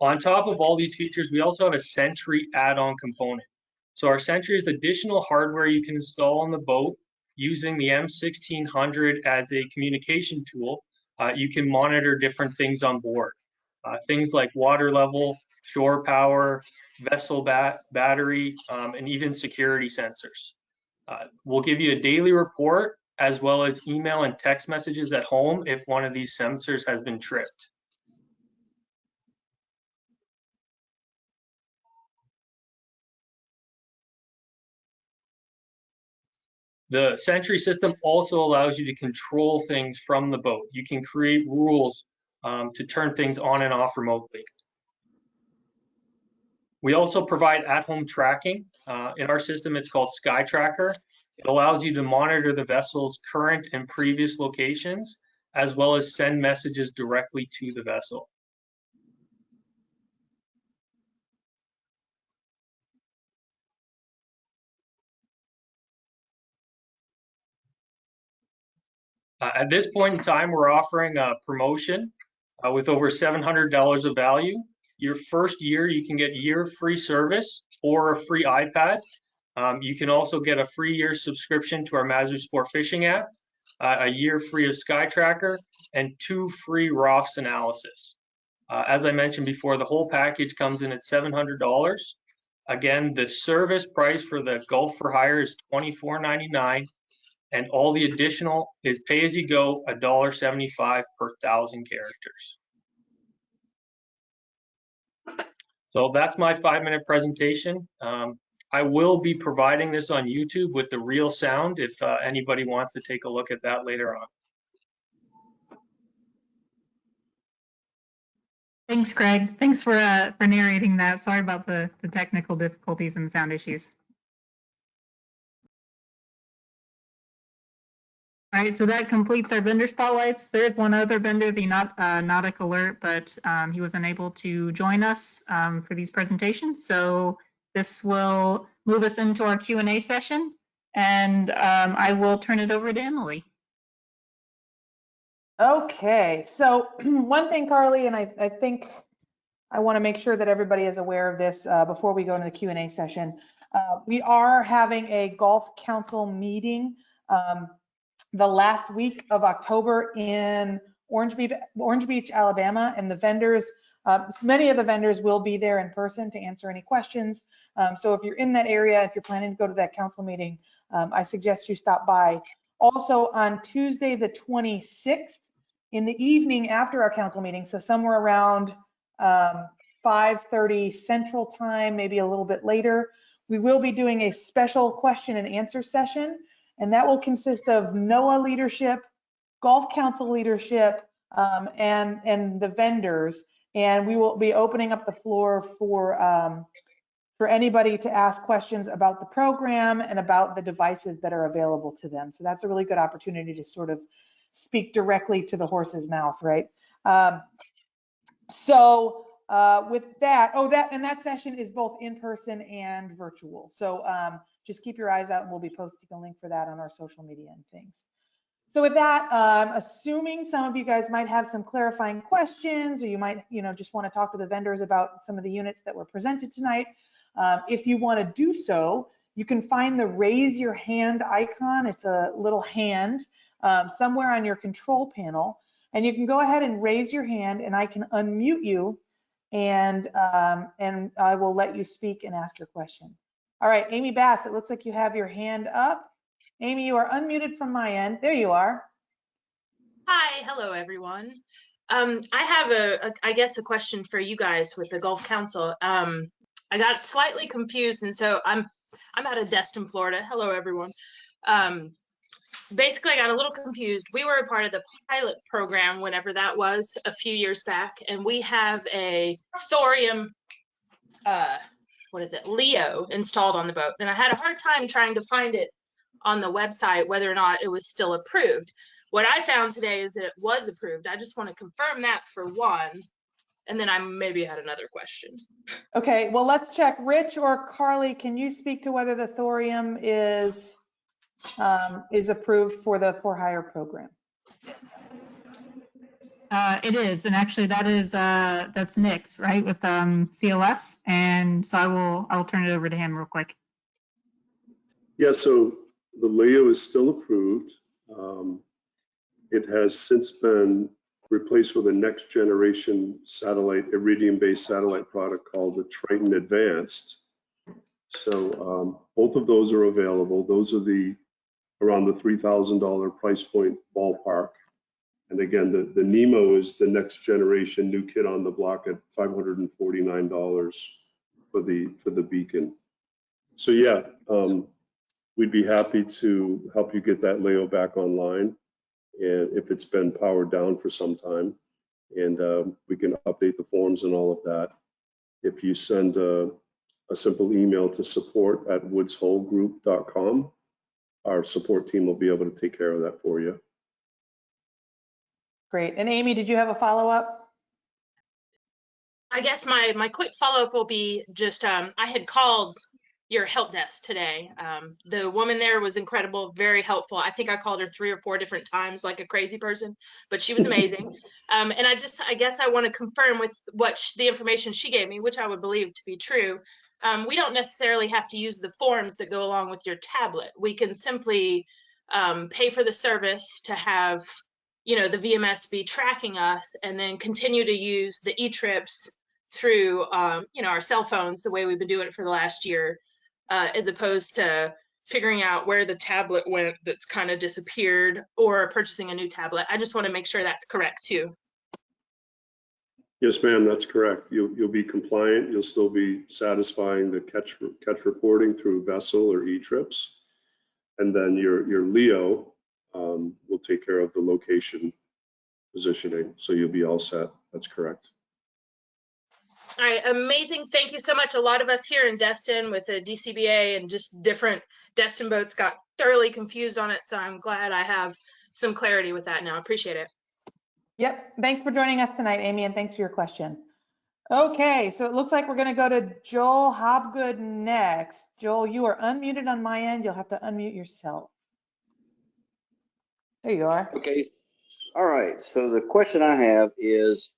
On top of all these features, we also have a Sentry add-on component. So our Sentry is additional hardware you can install on the boat using the M1600 as a communication tool. You can monitor different things on board, things like water level, shore power, vessel battery, and even security sensors. We'll give you a daily report as well as email and text messages at home if one of these sensors has been tripped. The Sentry system also allows you to control things from the boat. You can create rules to turn things on and off remotely. We also provide at-home tracking. In our system, it's called Sky Tracker. It allows you to monitor the vessel's current and previous locations, as well as send messages directly to the vessel. At this point in time, we're offering a promotion with over $700 of value. Your first year, you can get year free service or a free iPad. You can also get a free year subscription to our Mazur Sport Fishing app, a year free of Sky Tracker, and 2 free ROFS analysis. As I mentioned before, the whole package comes in at $700. Again, the service price for the Gulf for Hire is $24.99. And all the additional is pay as you go, $1.75 per 1,000 characters. So that's my 5-minute presentation. I will be providing this on YouTube with the real sound if anybody wants to take a look at that later on. Thanks, Greg. Thanks for narrating that. Sorry about the technical difficulties and sound issues. All All right, so that completes our vendor spotlights. There's one other vendor, the Nautic Alert, but he was unable to join us for these presentations. So this will move us into our Q&A session, and I will turn it over to Emily. Okay, so one thing, Carly, and I think I want to make sure that everybody is aware of this before we go into the Q&A session. We are having a Golf Council meeting the last week of October in Orange Beach, Alabama, and the vendors, many of the vendors will be there in person to answer any questions. So if you're in that area, if you're planning to go to that council meeting, I suggest you stop by. Also on Tuesday, the 26th, in the evening after our council meeting, so somewhere around 5:30 Central Time, maybe a little bit later, we will be doing a special question and answer session, and that will consist of NOAA leadership, Golf Council leadership, and the vendors. And we will be opening up the floor for anybody to ask questions about the program and about the devices that are available to them. So that's a really good opportunity to sort of speak directly to the horse's mouth, right? With that, that session is both in person and virtual. So just keep your eyes out, and we'll be posting a link for that on our social media and things. So with that, assuming some of you guys might have some clarifying questions, or you might, just want to talk to the vendors about some of the units that were presented tonight. If you want to do so, you can find the raise your hand icon. It's a little hand somewhere on your control panel, and you can go ahead and raise your hand, and I can unmute you, and I will let you speak and ask your question. All right, Amy Bass, it looks like you have your hand up. Amy, you are unmuted from my end. There you are. Hi, hello everyone. I have I guess a question for you guys with the Gulf Council. I got slightly confused, and so I'm out of Destin, Florida. Hello everyone. Basically, I got a little confused. We were a part of the pilot program, whenever that was, a few years back, and we have a thorium, Leo installed on the boat. And I had a hard time trying to find it on the website, whether or not it was still approved. What I found today is that it was approved. I just want to confirm that for one, and then I maybe had another question. Okay, well, let's check. Rich or Carly, can you speak to whether the thorium is approved for the for-hire program? It is, and actually that's Nick's, right, with CLS, and so I will turn it over to him real quick. Yeah, so the Leo is still approved. It has since been replaced with a next generation satellite, iridium-based satellite product called the Triton Advanced. So both of those are available. Those are around the $3,000 price point ballpark. And again, the Nemo is the next generation new kid on the block at $549 for the beacon. So yeah, we'd be happy to help you get that Leo back online, and if it's been powered down for some time, and we can update the forms and all of that. If you send a simple email to support@woodsholegroup.com, our support team will be able to take care of that for you. Great. And Amy, did you have a follow-up? I guess my quick follow-up will be just, I had called your help desk today. The woman there was incredible, very helpful. I think I called her 3 or 4 different times like a crazy person, but she was amazing. And I guess I want to confirm with the information she gave me, which I would believe to be true. We don't necessarily have to use the forms that go along with your tablet. We can simply pay for the service to have, the VMS be tracking us, and then continue to use the e-trips through, our cell phones the way we've been doing it for the last year. As opposed to figuring out where the tablet went that's kind of disappeared, or purchasing a new tablet. I just want to make sure that's correct too. Yes, ma'am, that's correct. You'll be compliant. You'll still be satisfying the catch reporting through vessel or e-trips. And then your Leo will take care of the location positioning. So you'll be all set. That's correct. All right, amazing. Thank you so much. A lot of us here in Destin with the DCBA and just different Destin boats got thoroughly confused on it. So I'm glad I have some clarity with that now. Appreciate it. Yep. Thanks for joining us tonight, Amy, and thanks for your question. Okay, so it looks like we're going to go to Joel Hobgood next. Joel, you are unmuted on my end. You'll have to unmute yourself. There you are. Okay. All right. So the question I have is,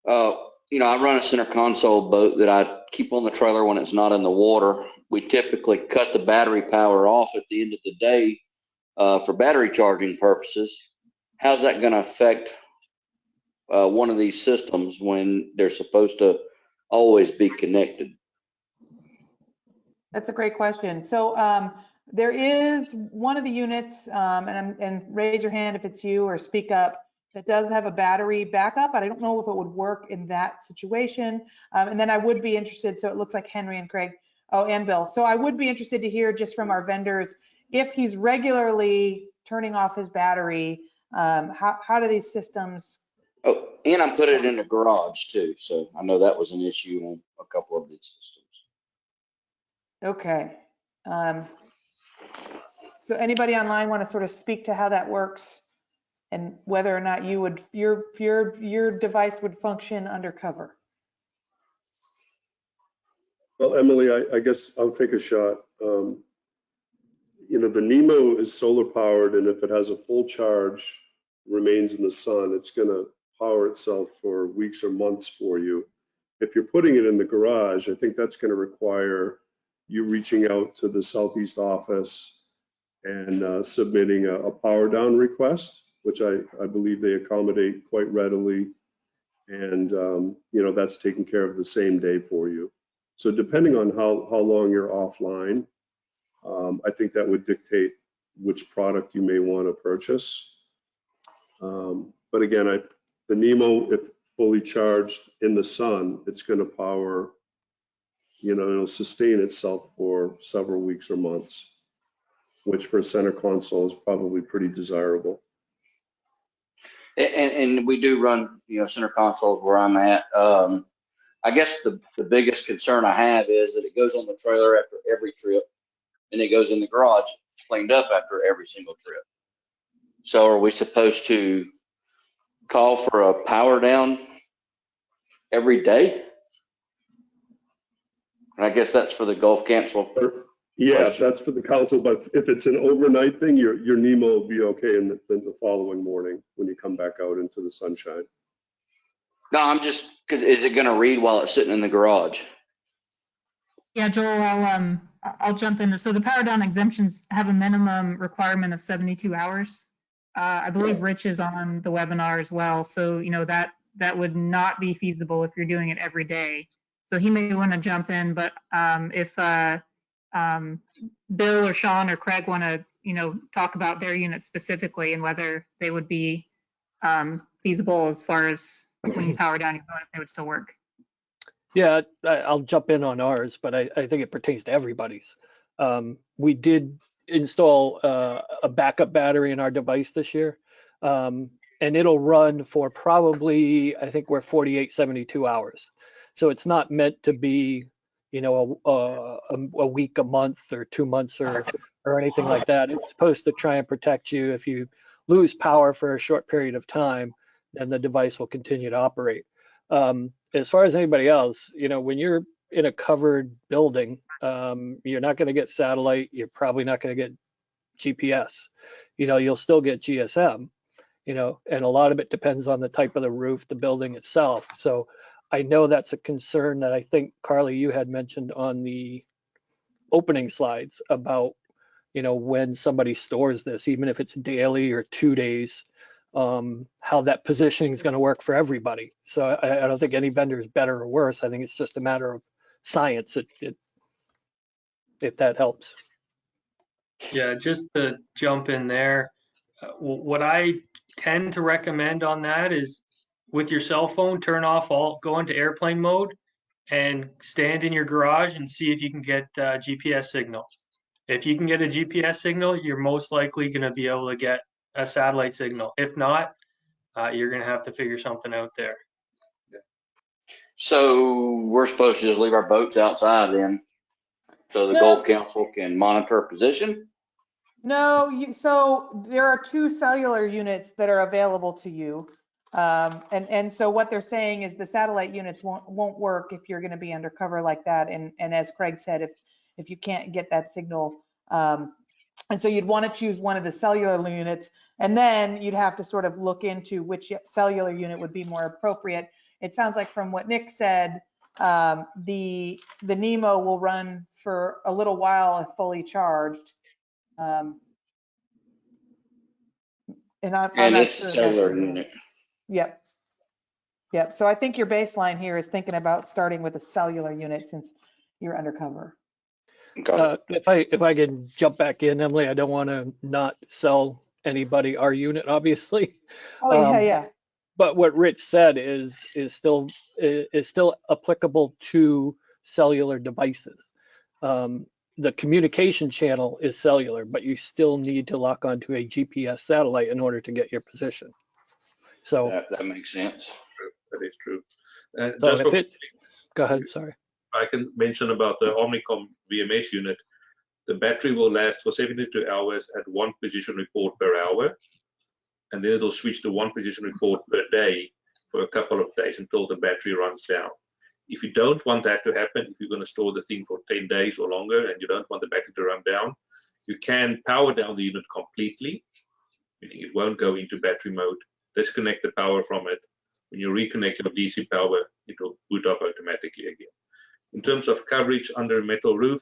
I run a center console boat that I keep on the trailer when it's not in the water. We typically cut the battery power off at the end of the day for battery charging purposes. How's that going to affect one of these systems when they're supposed to always be connected? That's a great question. So there is one of the units, and raise your hand if it's you or speak up, that does have a battery backup. I don't know if it would work in that situation. And then I would be interested, so it looks like Henry and Craig, and Bill. So I would be interested to hear just from our vendors, if he's regularly turning off his battery, how do these systems? Oh, and I put it in the garage too. So I know that was an issue on a couple of these systems. Okay. So anybody online want to sort of speak to how that works and whether or not you would, your device would function undercover? Well, Emily, I guess I'll take a shot. The Nemo is solar powered, and if it has a full charge, remains in the sun, it's going to power itself for weeks or months for you. If you're putting it in the garage, I think that's going to require you reaching out to the Southeast office and submitting a power down request, which I believe they accommodate quite readily. And, that's taken care of the same day for you. So depending on how long you're offline, I think that would dictate which product you may want to purchase. But again, the Nemo, if fully charged in the sun, it's going to power, it'll sustain itself for several weeks or months, which for a center console is probably pretty desirable. And we do run, center consoles where I'm at. I guess the biggest concern I have is that it goes on the trailer after every trip, and it goes in the garage cleaned up after every single trip. So are we supposed to call for a power down every day? And I guess that's for the Gulf Council. Yeah, that's for the council, but if it's an overnight thing, your Nemo will be okay in the following morning when you come back out into the sunshine. No, is it going to read while it's sitting in the garage? Yeah, Joel, I'll jump in. So the power down exemptions have a minimum requirement of 72 hours. I believe Rich is on the webinar as well. So, that would not be feasible if you're doing it every day. So he may want to jump in, but if Bill or Sean or Craig want to, talk about their unit specifically and whether they would be feasible as far as when you power down your phone, if they would still work. Yeah, I'll jump in on ours, but I think it pertains to everybody's. We did install a backup battery in our device this year, and it'll run for probably, I think we're 48, 72 hours. So it's not meant to be, a week, a month, or 2 months, or anything like that. It's supposed to try and protect you. If you lose power for a short period of time, then the device will continue to operate. As far as anybody else, when you're in a covered building, you're not going to get satellite. You're probably not going to get GPS. You'll still get GSM, and a lot of it depends on the type of the roof, the building itself. So I know that's a concern that I think, Carly, you had mentioned on the opening slides about, when somebody stores this, even if it's daily or 2 days, how that positioning is going to work for everybody. So I don't think any vendor is better or worse. I think it's just a matter of science, if that helps. Yeah, just to jump in there, what I tend to recommend on that is with your cell phone, go into airplane mode and stand in your garage and see if you can get a GPS signal. If you can get a GPS signal, you're most likely going to be able to get a satellite signal. If not, you're going to have to figure something out there. So we're supposed to just leave our boats outside then, so the No. Gulf Council can monitor position? No, so there are 2 cellular units that are available to you. And so what they're saying is the satellite units won't work if you're going to be undercover like that. And as Craig said, if you can't get that signal, and so you'd want to choose one of the cellular units, and then you'd have to sort of look into which cellular unit would be more appropriate. It sounds like from what Nick said, the Nemo will run for a little while if fully charged. And I'm not It's sure a about cellular the unit. Yep. Yep. So I think your baseline here is thinking about starting with a cellular unit since you're undercover. Okay. If I can jump back in, Emily, I don't want to not sell anybody our unit, obviously. Oh, yeah. But what Rich said is still applicable to cellular devices. The communication channel is cellular, but you still need to lock onto a GPS satellite in order to get your position. So That makes sense. That is true. so Just if for, it, go ahead, sorry. I can mention about the Omnicom VMS unit. The battery will last for 72 hours at 1 position report per hour, and then it'll switch to 1 position report per day for a couple of days until the battery runs down. If you don't want that to happen, if you're going to store the thing for 10 days or longer and you don't want the battery to run down, you can power down the unit completely, meaning it won't go into battery mode, disconnect the power from it. When you reconnect your DC power, it will boot up automatically again. In terms of coverage under a metal roof,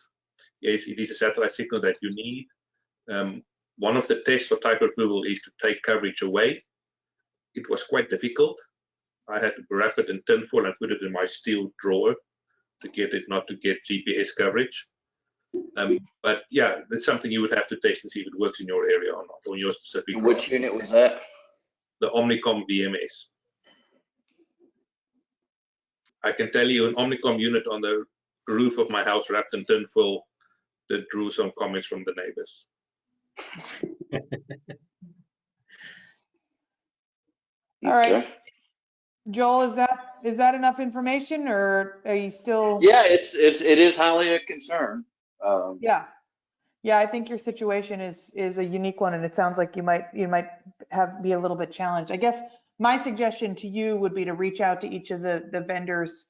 yes, it is a satellite signal that you need. One of the tests for type approval is to take coverage away. It was quite difficult. I had to wrap it in tinfoil and put it in my steel drawer to get it not to get GPS coverage. But yeah, that's something you would have to test and see if it works in your area or not, on your specific And which unit was that? The Omnicom VMS. I can tell you an Omnicom unit on the roof of my house wrapped in tinfoil that drew some comments from the neighbors. All right. Okay. Joel, is that enough information, or are you still? Yeah, it is highly a concern. Yeah. Yeah, I think your situation is a unique one, and it sounds like you might be a little bit challenged. I guess my suggestion to you would be to reach out to each of the vendors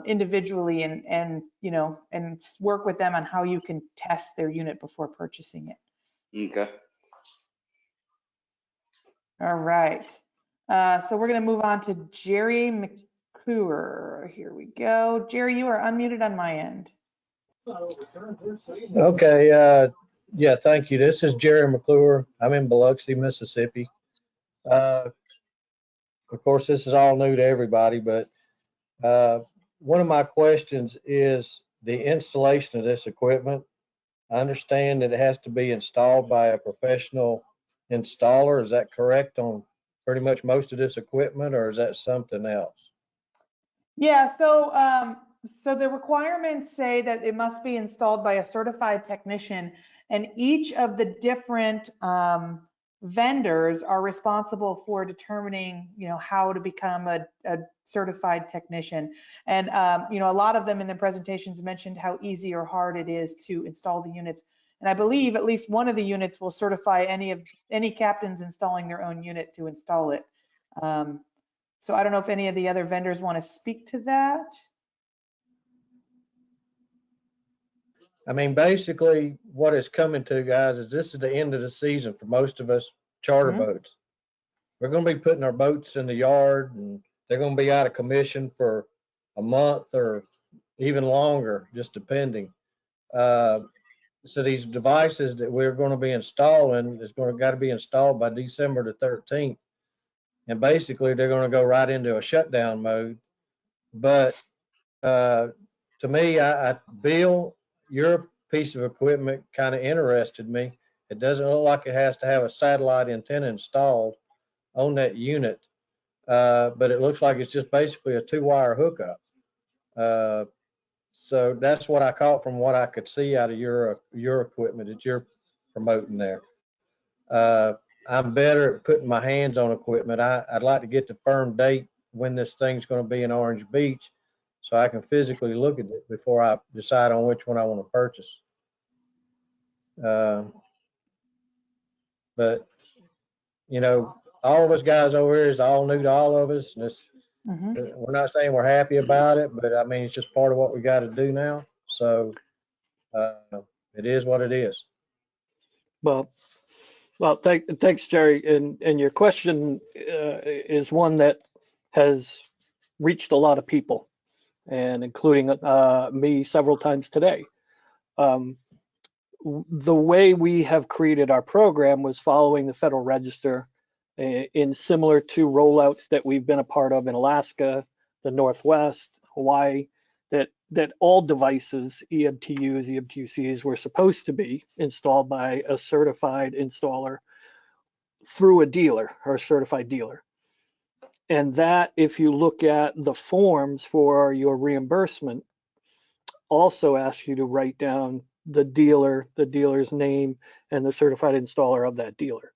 individually and work with them on how you can test their unit before purchasing it. Okay. All right. So we're going to move on to Jerry McClure. Here we go. Jerry, you are unmuted on my end. Okay, yeah, thank you. This is Jerry McClure. I'm in Biloxi, Mississippi. Of course, this is all new to everybody, but one of my questions is the installation of this equipment. I understand that it has to be installed by a professional installer. Is that correct on pretty much most of this equipment, or is that something else? Yeah, so the requirements say that it must be installed by a certified technician, and each of the different vendors are responsible for determining, how to become a certified technician. And a lot of them in the presentations mentioned how easy or hard it is to install the units. And I believe at least one of the units will certify any captains installing their own unit to install it. So I don't know if any of the other vendors want to speak to that. I mean, basically what it's coming to, guys, is this is the end of the season for most of us charter boats. We're going to be putting our boats in the yard, and they're going to be out of commission for a month or even longer, just depending. So these devices that we're going to be installing got to be installed by December the 13th. And basically they're going to go right into a shutdown mode. But to me, Bill, your piece of equipment kind of interested me. It doesn't look like it has to have a satellite antenna installed on that unit, but it looks like it's just basically a 2-wire hookup. So that's what I caught from what I could see out of your equipment that you're promoting there. I'm better at putting my hands on equipment. I'd like to get the firm date when this thing's going to be in Orange Beach, so I can physically look at it before I decide on which one I want to purchase. But you know, all of us guys over here is all new to all of us, and it's, we're not saying we're happy about it, but I mean, it's just part of what we got to do now. So it is what it is. Well, thanks, Jerry. And your question is one that has reached a lot of people, and including me several times today. The way we have created our program was following the Federal Register in similar to rollouts that we've been a part of in Alaska, the Northwest, Hawaii, that all devices, EMTUs, EMTUCs, were supposed to be installed by a certified installer through a dealer or a certified dealer. And that, if you look at the forms for your reimbursement, also asks you to write down the dealer's name, and the certified installer of that dealer.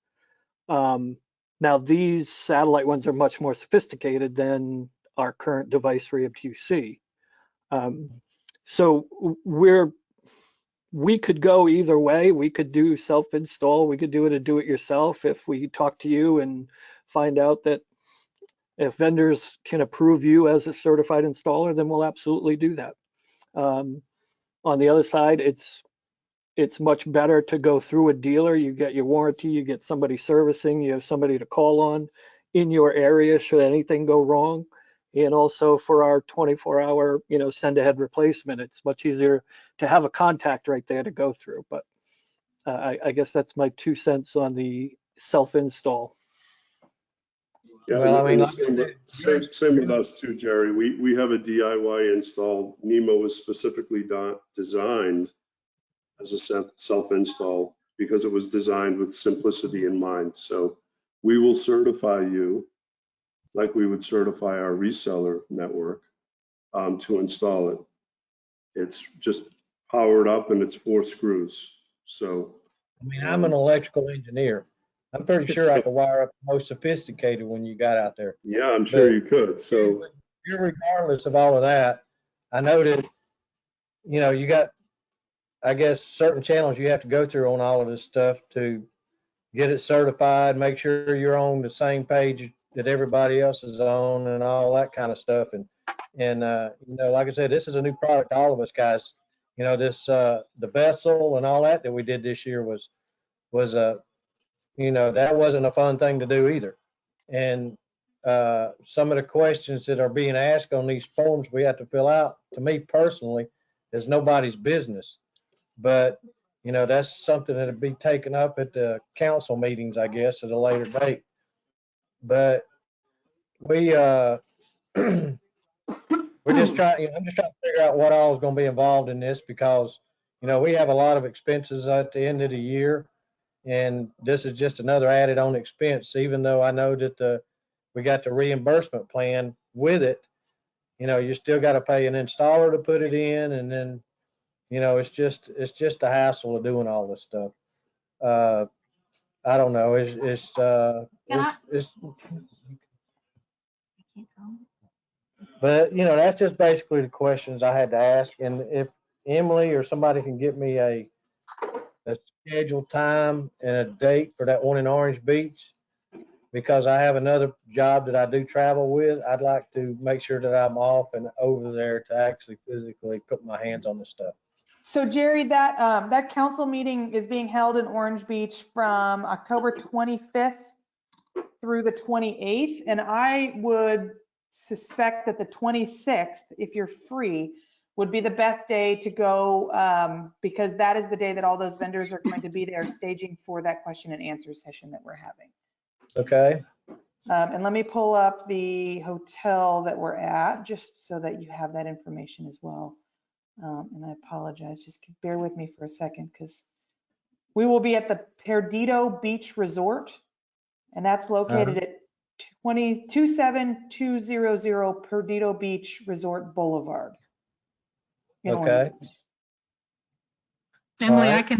Now, these satellite ones are much more sophisticated than our current device for EMTUC. So we could go either way. We could do self-install. We could do it and do it yourself. If we talk to you and find out that if vendors can approve you as a certified installer, then we'll absolutely do that. On the other side, it's much better to go through a dealer. You get your warranty, you get somebody servicing, you have somebody to call on in your area should anything go wrong. And also for our 24-hour, send ahead replacement, it's much easier to have a contact right there to go through. But I guess that's my 2 cents on the self-install. Yeah, Well, I mean, same with us too, Jerry. We have a DIY install. Nemo was specifically designed as a self-install because it was designed with simplicity in mind. So we will certify you like we would certify our reseller network to install it. It's just powered up and it's 4 screws. So I mean, I'm an electrical engineer. I'm pretty sure I could wire up the most sophisticated when you got out there. yeah, I'm sure you could. So regardless of all of that, I know that, you got, I guess, certain channels you have to go through on all of this stuff to get it certified, make sure you're on the same page that everybody else is on and all that kind of stuff. And like I said, this is a new product to all of us guys. This, the vessel and all that we did this year was that wasn't a fun thing to do either. And some of the questions that are being asked on these forms we have to fill out, to me personally, is nobody's business. But, that's something that'll be taken up at the council meetings, I guess, at a later date. But we, we're just trying, I'm just trying to figure out what all is going to be involved in this because, we have a lot of expenses at the end of the year. And this is just another added on expense, even though I know that we got the reimbursement plan with it. You still got to pay an installer to put it in, and then, it's just the hassle of doing all this stuff. I don't know. But that's just basically the questions I had to ask. And if Emily or somebody can get me a scheduled time and a date for that one in Orange Beach, because I have another job that I do travel with, I'd like to make sure that I'm off and over there to actually physically put my hands on the stuff. So Jerry, that council meeting is being held in Orange Beach from October 25th through the 28th. And I would suspect that the 26th, if you're free, would be the best day to go because that is the day that all those vendors are going to be there staging for that question and answer session that we're having. Okay. And let me pull up the hotel that we're at just so that you have that information as well. And I apologize, just bear with me for a second because we will be at the Perdido Beach Resort, and that's located at 27200 Perdido Beach Resort Boulevard. Okay. Emily, Right.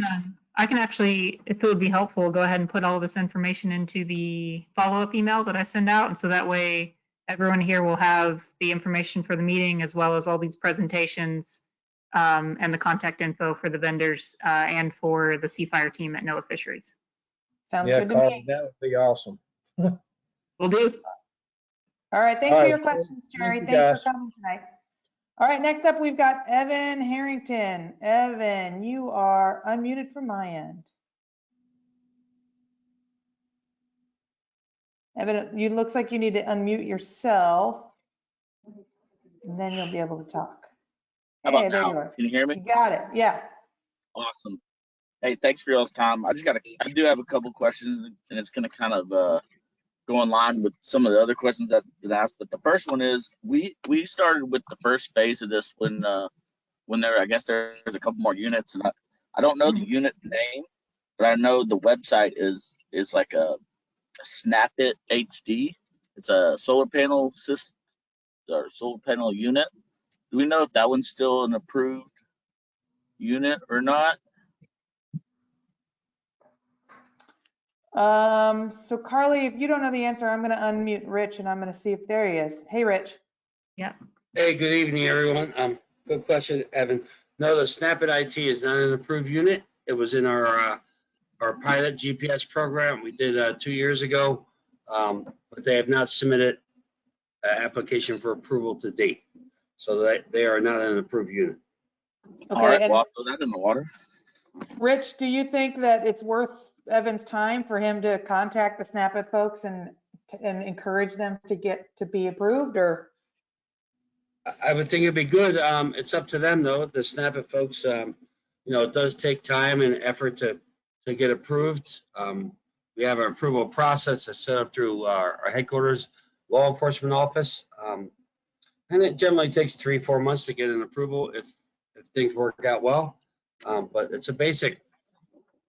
I can actually, if it would be helpful, go ahead and put all of this information into the follow-up email that I send out. And so that way everyone here will have the information for the meeting as well as all these presentations and the contact info for the vendors and for the Sea Fire team at NOAA Fisheries. Sounds Yeah, good to Carly, me. that would be awesome. Will do. All right, thanks All for right, your questions, Jerry. thank you, Thanks for guys. coming tonight. All right, next up, we've got Evan Harrington. Evan, you are unmuted from my end. Evan, you looks like you need to unmute yourself, and then you'll be able to talk. How about Hey, there now? you are. Can you hear me? You got it. Yeah. Awesome. Hey, thanks for y'all's time. I do have a couple questions, and it's going to kind of go in line with some of the other questions that been asked. But the first one is, we started with the first phase of this when I guess there's a couple more units, and I don't know the unit name, but I know the website is like a Snap It HD. It's a solar panel system or solar panel unit. Do we know if that one's still an approved unit or not? So Carly, if you don't know the answer, I'm going to unmute Rich and I'm going to see if there he is. Hey, Rich. Yeah. Hey, good evening, everyone. Quick question, Evan. No, the Snap It IT is not an approved unit. It was in our pilot GPS program we did 2 years ago, but they have not submitted an application for approval to date. So that they are not an approved unit. Okay, All right, and well, I'll throw that in the water. Rich, do you think that it's worth Evan's time for him to contact the Snap It folks and encourage them to get to be approved, or? I would think it'd be good. It's up to them though. The Snap It folks, you know, it does take time and effort to get approved. We have an approval process that's set up through our headquarters law enforcement office. And it generally takes 3-4 months to get an approval if things work out well. But it's a basic,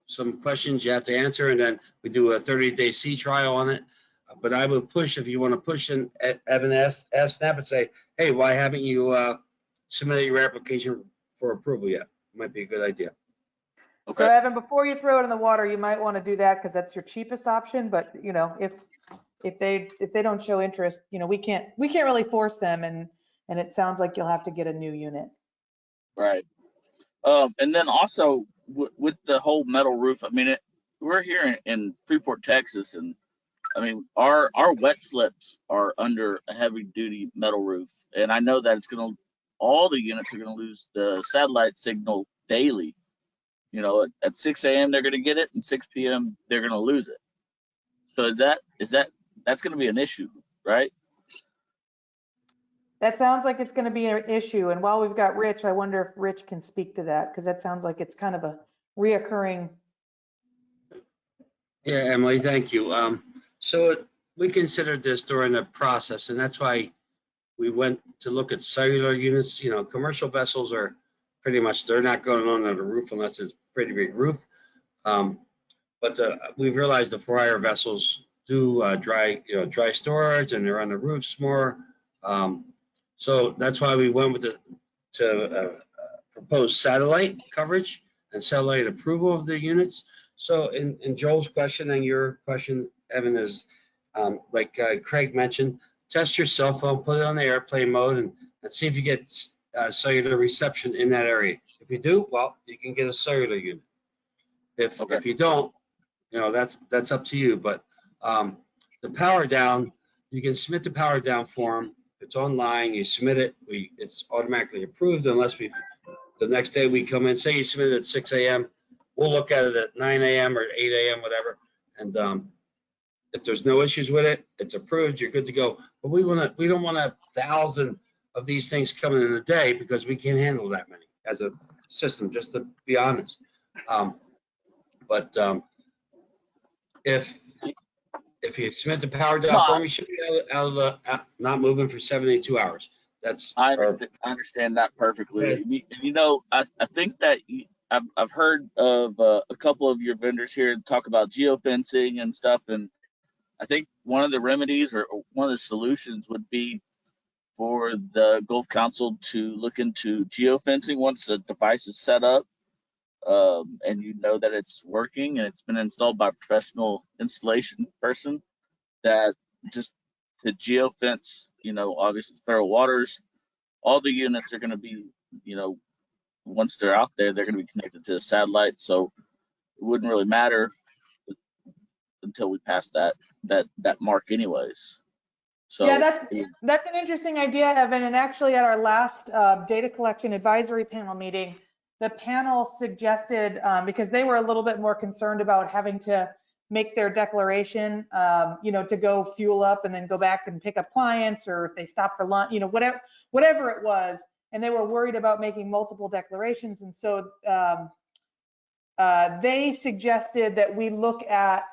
some questions you have to answer, and then we do a 30-day sea trial on it. But I would push, if you want to push in, Evan, ask Snap and say, hey, why haven't you submitted your application for approval yet? Might be a good idea. So Evan, before you throw it in the water, you might want to do that because that's your cheapest option. But you know, if they don't show interest, you know, we can't really force them, and it sounds like you'll have to get a new unit. Right. And then also with the whole metal roof, I mean, we're here in Freeport, Texas, and I mean, our wet slips are under a heavy duty metal roof. And I know that all the units are going to lose the satellite signal daily. You know, at 6 a.m. they're going to get it, and 6 p.m. they're going to lose it. So that's going to be an issue, right? That sounds like it's going to be an issue. And while we've got Rich, I wonder if Rich can speak to that, because that sounds like it's kind of a reoccurring. Yeah, Emily, thank you. So we considered this during the process, and that's why we went to look at cellular units. You know, commercial vessels are pretty much, they're not going on the roof unless it's a pretty big roof. But we've realized the 4-hire vessels do dry storage, and they're on the roofs more. So that's why we went with the proposed satellite coverage and satellite approval of the units. So in Joel's question and your question, Evan, is like Craig mentioned, test your cell phone, put it on the airplane mode, and see if you get cellular reception in that area. If you do, well, you can get a cellular unit. If you don't, you know, that's up to you. But the power down, you can submit the power down form. It's online. You submit it. It's automatically approved unless the next day we come in. Say you submit it at 6 a.m. We'll look at it at 9 a.m. or 8 a.m. whatever. And if there's no issues with it, it's approved. You're good to go. But we don't want 1,000 of these things coming in a day because we can't handle that many as a system. Just to be honest. But if you submit the power down form, you should be not moving for 72 hours. I understand that perfectly. And, you know, I think that I've heard of a couple of your vendors here talk about geofencing and stuff, and I think one of the remedies or one of the solutions would be for the Gulf Council to look into geofencing once the device is set up. And you know that it's working and it's been installed by a professional installation person, that just to geofence, obviously federal waters. All the units are going to be, once they're out there, they're going to be connected to the satellite. So it wouldn't really matter until we pass that mark anyways. So yeah, that's an interesting idea, Evan. And actually at our last data collection advisory panel meeting, the panel suggested, because they were a little bit more concerned about having to make their declaration, to go fuel up and then go back and pick up clients, or if they stop for lunch, whatever it was. And they were worried about making multiple declarations. And so they suggested that we look at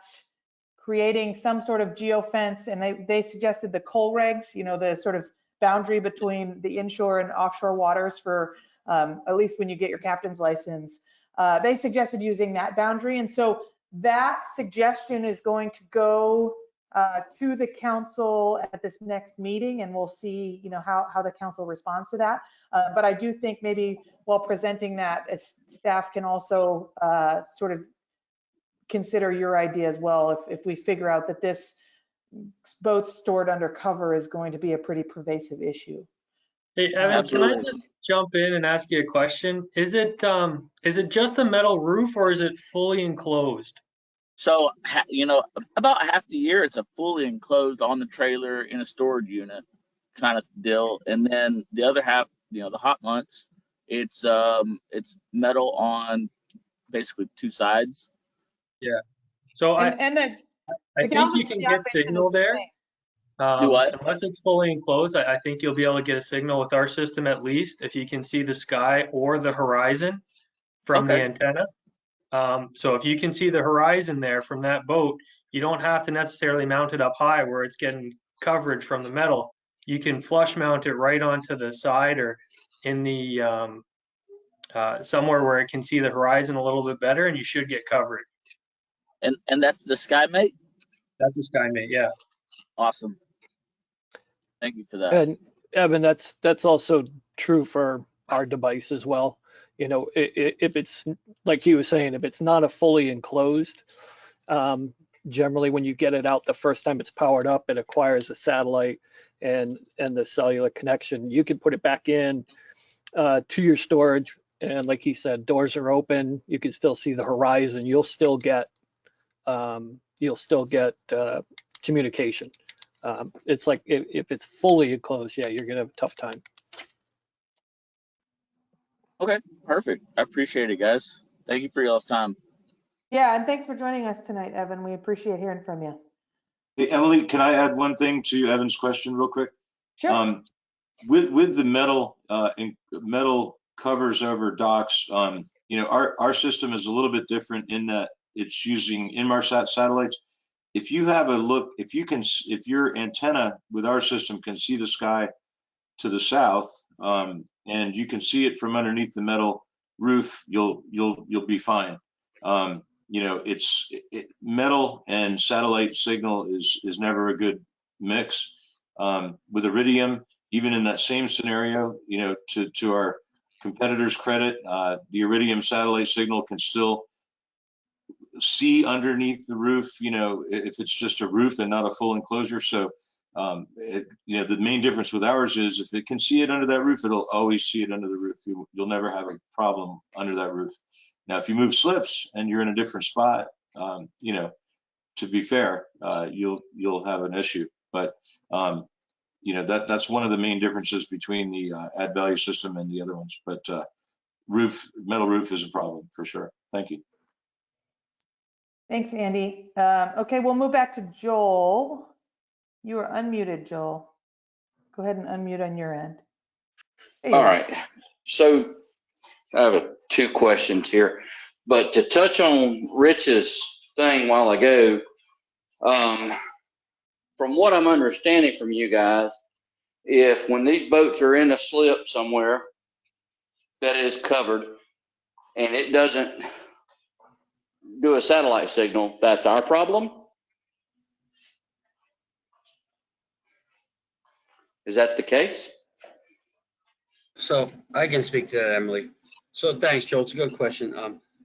creating some sort of geofence, and they suggested the coal regs, the sort of boundary between the inshore and offshore waters for at least when you get your captain's license. They suggested using that boundary. And so that suggestion is going to go to the council at this next meeting, and we'll see, how the council responds to that. But I do think maybe while presenting that, staff can also sort of consider your idea as well. If we figure out that this boat stored under cover is going to be a pretty pervasive issue. Hey, Evan, can I just jump in and ask you a question? Is it just a metal roof, or is it fully enclosed? So, about half the year, it's a fully enclosed on the trailer in a storage unit kind of deal. And then the other half, the hot months, it's metal on basically two sides. Yeah. So I think you can get signal there. Do what? Unless it's fully enclosed, I think you'll be able to get a signal with our system at least if you can see the sky or the horizon from the antenna. So if you can see the horizon there from that boat, you don't have to necessarily mount it up high where it's getting coverage from the metal. You can flush mount it right onto the side or in the somewhere where it can see the horizon a little bit better, and you should get coverage. And that's the SkyMate? That's the SkyMate, yeah. Awesome. Thank you for that. And Evan, that's also true for our device as well. If it's like you were saying, if it's not a fully enclosed, generally when you get it out the first time it's powered up, it acquires the satellite and the cellular connection. You can put it back in to your storage, and like he said, doors are open. You can still see the horizon. You'll still get communication. It's like if it's fully enclosed, yeah, you're gonna have a tough time. Okay, perfect. I appreciate it, guys. Thank you for y'all's time. Yeah, and thanks for joining us tonight, Evan. We appreciate hearing from you. Hey, Emily, can I add one thing to Evan's question real quick? Sure. With the metal covers over docks, our system is a little bit different in that it's using Inmarsat satellites. If you have a look, if your antenna with our system can see the sky to the south, and you can see it from underneath the metal roof, you'll be fine. Metal and satellite signal is never a good mix. With Iridium, even in that same scenario, to our competitors' credit, the Iridium satellite signal can still see underneath the roof, if it's just a roof and not a full enclosure. So the main difference with ours is if it can see it under that roof, it'll always see it under the roof. You'll never have a problem under that roof. Now, if you move slips and you're in a different spot, to be fair, you'll have an issue. But that's one of the main differences between the add value system and the other ones. But metal roof is a problem for sure. Thank you. Thanks, Andy. Okay, we'll move back to Joel. You are unmuted, Joel. Go ahead and unmute on your end. All right. So I have two questions here, but to touch on Rich's thing a while ago, from what I'm understanding from you guys, if when these boats are in a slip somewhere that is covered and it doesn't do a satellite signal, that's our problem? Is that the case? So I can speak to that, Emily. So thanks, Joel. It's a good question.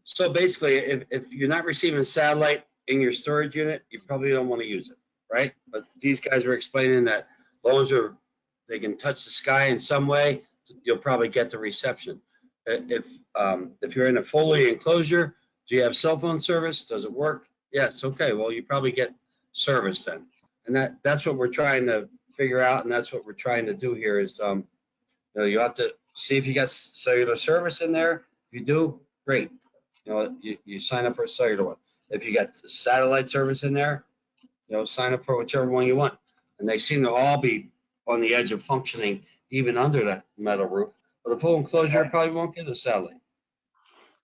So basically, if you're not receiving satellite in your storage unit, you probably don't want to use it, right? But these guys were explaining that as long as they can touch the sky in some way, you'll probably get the reception. If you're in a fully enclosure, do you have cell phone service? Does it work? Yes. Okay. Well, you probably get service then. And that's what we're trying to figure out. And that's what we're trying to do here is, you have to see if you got cellular service in there. If you do, great. You sign up for a cellular one. If you got satellite service in there, sign up for whichever one you want. And they seem to all be on the edge of functioning even under that metal roof. But a full enclosure probably won't get a satellite.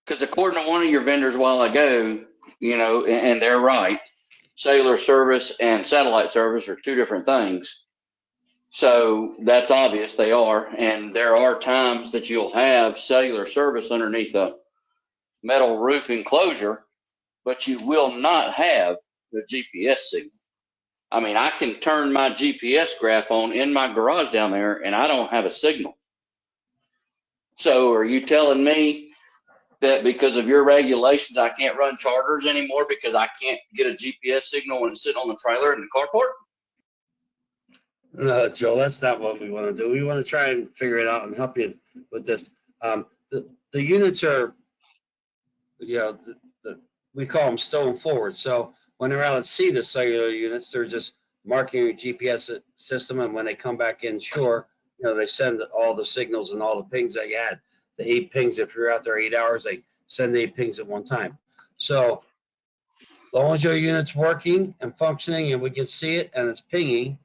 Because according to one of your vendors a while ago, and they're right, cellular service and satellite service are two different things. So that's obvious they are. And there are times that you'll have cellular service underneath a metal roof enclosure, but you will not have the GPS signal. I mean, I can turn my GPS graph on in my garage down there and I don't have a signal. So are you telling me that because of your regulations, I can't run charters anymore because I can't get a GPS signal when it's sitting on the trailer in the carport? No, Joe, that's not what we want to do. We want to try and figure it out and help you with this. The units are, we call them stone forward. So when they're out at sea, the cellular units, they're just marking your GPS system. And when they come back in shore, they send all the signals and all the pings that you had. The 8 pings, if you're out there 8 hours, they send 8 pings at one time. So as long as your unit's working and functioning and we can see it and it's pinging,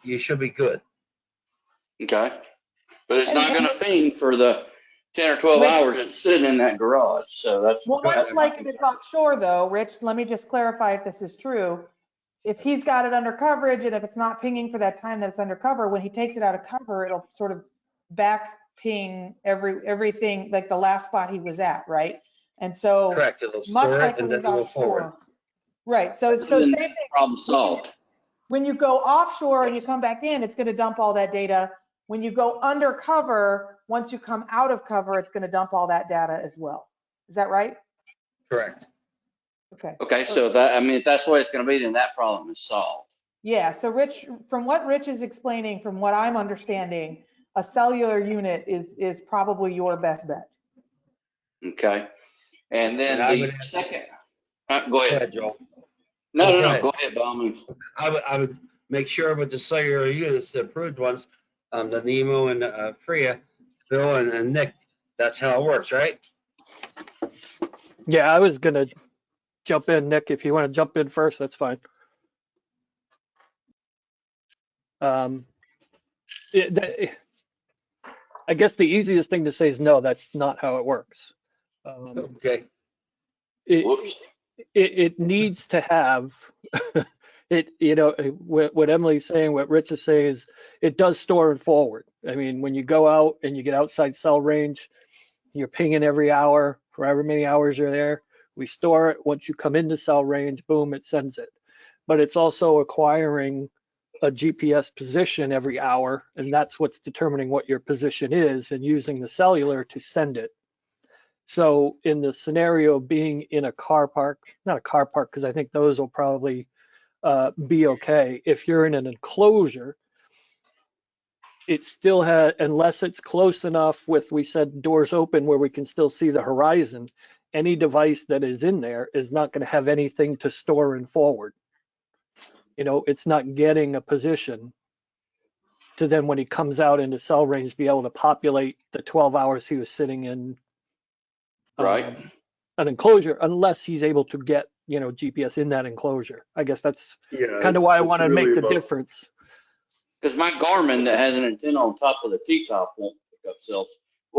you should be good. Okay. But it's not going to ping for the 10 or 12 hours it's sitting in that garage. So that's much like if it's offshore though, Rich, let me just clarify if this is true. If he's got it under coverage and if it's not pinging for that time that it's under cover, when he takes it out of cover, it'll sort of back ping everything like the last spot he was at, right? And so correct, it'll much store like it and when then he's go forward. offshore. Right. So same thing. Problem solved. When you go offshore and you come back in, it's going to dump all that data. When you go undercover, once you come out of cover, it's going to dump all that data as well. Is that right? Correct. Okay. Okay, so if that's the way it's going to be, then that problem is solved. Yeah. So Rich, from what Rich is explaining, from what I'm understanding, a cellular unit is probably your best bet. Okay. And then the second, go ahead. Go ahead, Joel. No, go ahead, by all means. I would make sure with the cellular units, the approved ones, the Nemo and Freya, Bill and Nick, that's how it works, right? Yeah, I was gonna jump in, Nick. If you want to jump in first, that's fine. I guess the easiest thing to say is no, that's not how it works. Okay. It needs to have what Emily's saying, what Rich is saying is it does store and forward. I mean, when you go out and you get outside cell range, you're pinging every hour for however many hours you're there. We store it. Once you come into cell range, boom, it sends it. But it's also acquiring a GPS position every hour, and that's what's determining what your position is and using the cellular to send it. So in the scenario of being in a car park, not a car park, because I think those will probably be okay. If you're in an enclosure, it still has, unless it's close enough with, we said doors open where we can still see the horizon, any device that is in there is not going to have anything to store and forward. It's not getting a position to then when he comes out into cell range be able to populate the 12 hours he was sitting in an enclosure, unless he's able to get GPS in that enclosure. I guess that's kind of why I want to make the difference. Because my Garmin that has an antenna on top of the T-top will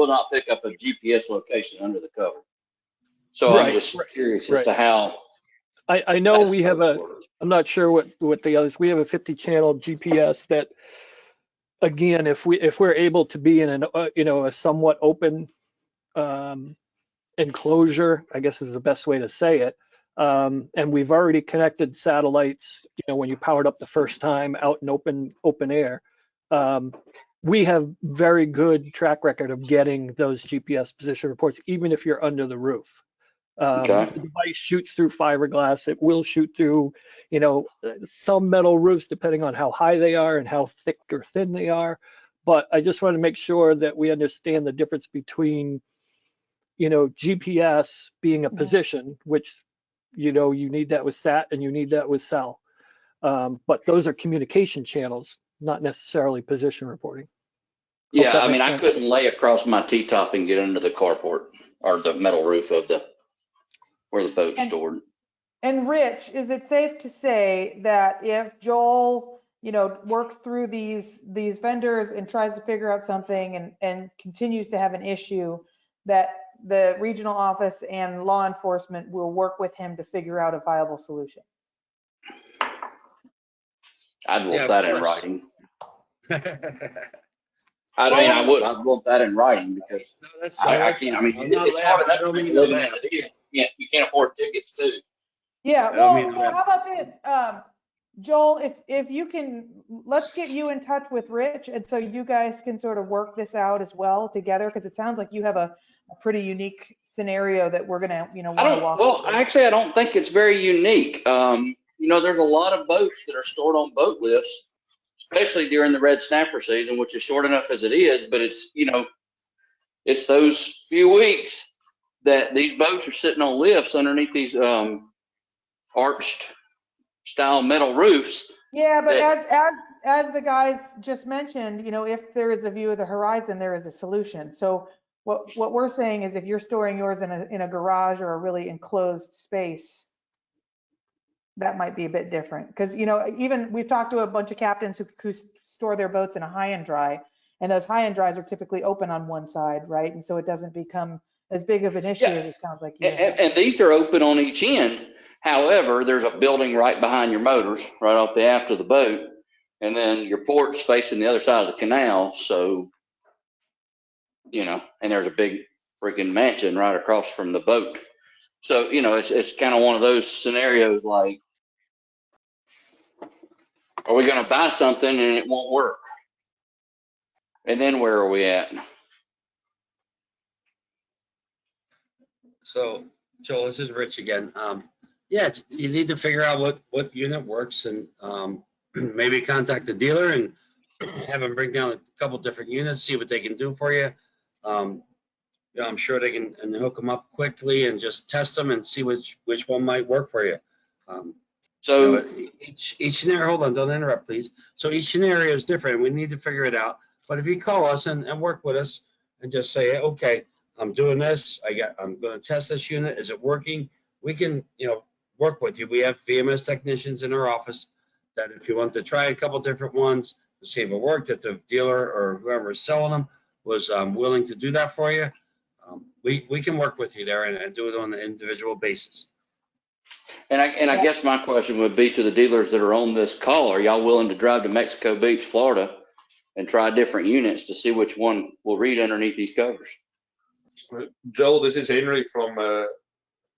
not pick up a GPS location under the cover. So I'm just curious as to how. I know we have I'm not sure what the others, we have a 50 channel GPS that, again, if we're able to be in a somewhat open enclosure, I guess is the best way to say it. And we've already connected satellites, when you powered up the first time out in open air. We have very good track record of getting those GPS position reports, even if you're under the roof. Okay. The device shoots through fiberglass. It will shoot through, some metal roofs, depending on how high they are and how thick or thin they are. But I just want to make sure that we understand the difference between, GPS being a position, which, you need that with SAT and you need that with cell. But those are communication channels, not necessarily position reporting. Yeah, I mean, I couldn't lay across my T-top and get under the carport or the metal roof of where the boat's stored. And Rich, is it safe to say that if Joel, works through these vendors and tries to figure out something and continues to have an issue, that the regional office and law enforcement will work with him to figure out a viable solution? I'd want that in writing. I'd want that in writing because I can't. I mean, it's hard enough to make a living as it is. You can't afford tickets too. Yeah. Well, so how about this, Joel? If you can, let's get you in touch with Rich, and so you guys can sort of work this out as well together, because it sounds like you have a pretty unique scenario that we're gonna, want to walk. Well, actually, I don't think it's very unique. There's a lot of boats that are stored on boat lifts, especially during the red snapper season, which is short enough as it is, but it's, it's those few weeks that these boats are sitting on lifts underneath these arched style metal roofs. Yeah, but as the guys just mentioned, if there is a view of the horizon, there is a solution. So what we're saying is if you're storing yours in a garage or a really enclosed space, that might be a bit different. Because, even we've talked to a bunch of captains who store their boats in a high and dry, and those high and dries are typically open on one side, right? And so it doesn't become as big of an issue as it sounds like you have. And these are open on each end. However, there's a building right behind your motors, right off the aft of the boat, and then your port's facing the other side of the canal. So, and there's a big freaking mansion right across from the boat. So, it's kind of one of those scenarios like, are we going to buy something and it won't work? And then where are we at? So, Joel, this is Rich again. Yeah, you need to figure out what unit works and maybe contact the dealer and have them bring down a couple different units, see what they can do for you. I'm sure they can and hook them up quickly and just test them and see which one might work for you. So each scenario, hold on, don't interrupt, please. So each scenario is different. We need to figure it out. But if you call us and work with us and just say, okay, I'm doing this. I'm going to test this unit. Is it working? We can, work with you. We have VMS technicians in our office that if you want to try a couple different ones to see if it worked, that the dealer or whoever is selling them was willing to do that for you. We can work with you there and do it on an individual basis. And I guess my question would be to the dealers that are on this call, are y'all willing to drive to Mexico Beach, Florida and try different units to see which one will read underneath these covers? Joel, this is Henry from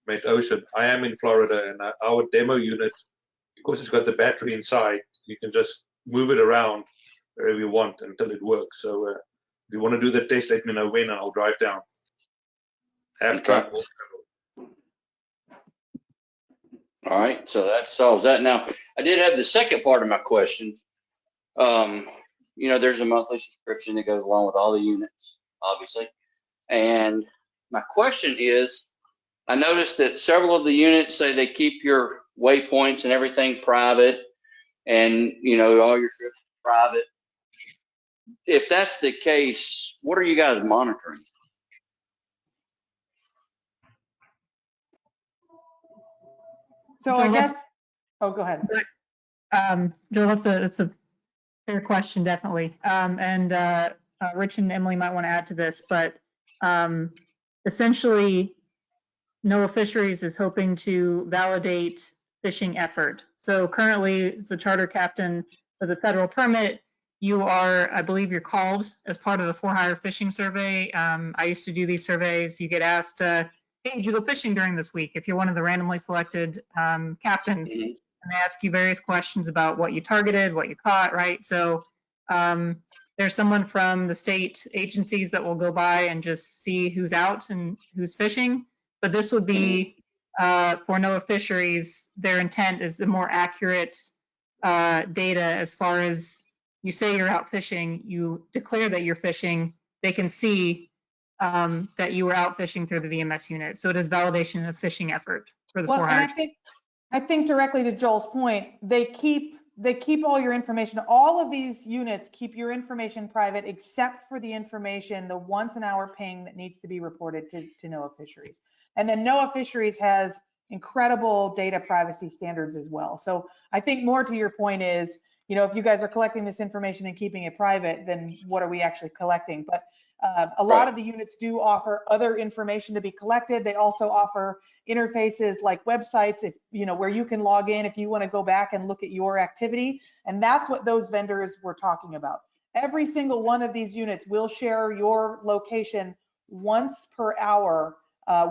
Met Ocean. I am in Florida, and our demo unit, because it's got the battery inside, you can just move it around wherever you want until it works. So if you want to do the test, let me know when, and I'll drive down. All right, so that solves that. Now, I did have the second part of my question. There's a monthly subscription that goes along with all the units, obviously. And my question is, I noticed that several of the units say they keep your waypoints and everything private, and all your trips private. If that's the case, what are you guys monitoring? So I guess, go ahead. Joel, that's a fair question, definitely. And Rich and Emily might want to add to this, but essentially, NOAA Fisheries is hoping to validate fishing effort. So currently, as the charter captain for the federal permit, you are, I believe you're called as part of the for-hire fishing survey. I used to do these surveys. You get asked, hey, did you go fishing during this week? If you're one of the randomly selected captains, and they ask you various questions about what you targeted, what you caught, right? So there's someone from the state agencies that will go by and just see who's out and who's fishing. but this would be for NOAA fisheries. Their intent is the more accurate data as far as you say you're out fishing, you declare that you're fishing, they can see that you were out fishing through the VMS unit. So it is validation of fishing effort for the Well, and for-hire. I think directly to Joel's point, they keep all your information. All of these units keep your information private, except for the information, the once an hour ping that needs to be reported to NOAA Fisheries. And then NOAA Fisheries has incredible data privacy standards as well. So I think more to your point is, you know, if you guys are collecting this information and keeping it private, then what are we actually collecting? But a lot of the units do offer other information to be collected. They also offer interfaces like websites, if you know, where you can log in if you want to go back and look at your activity. And that's what those vendors were talking about. Every single one of these units will share your location once per hour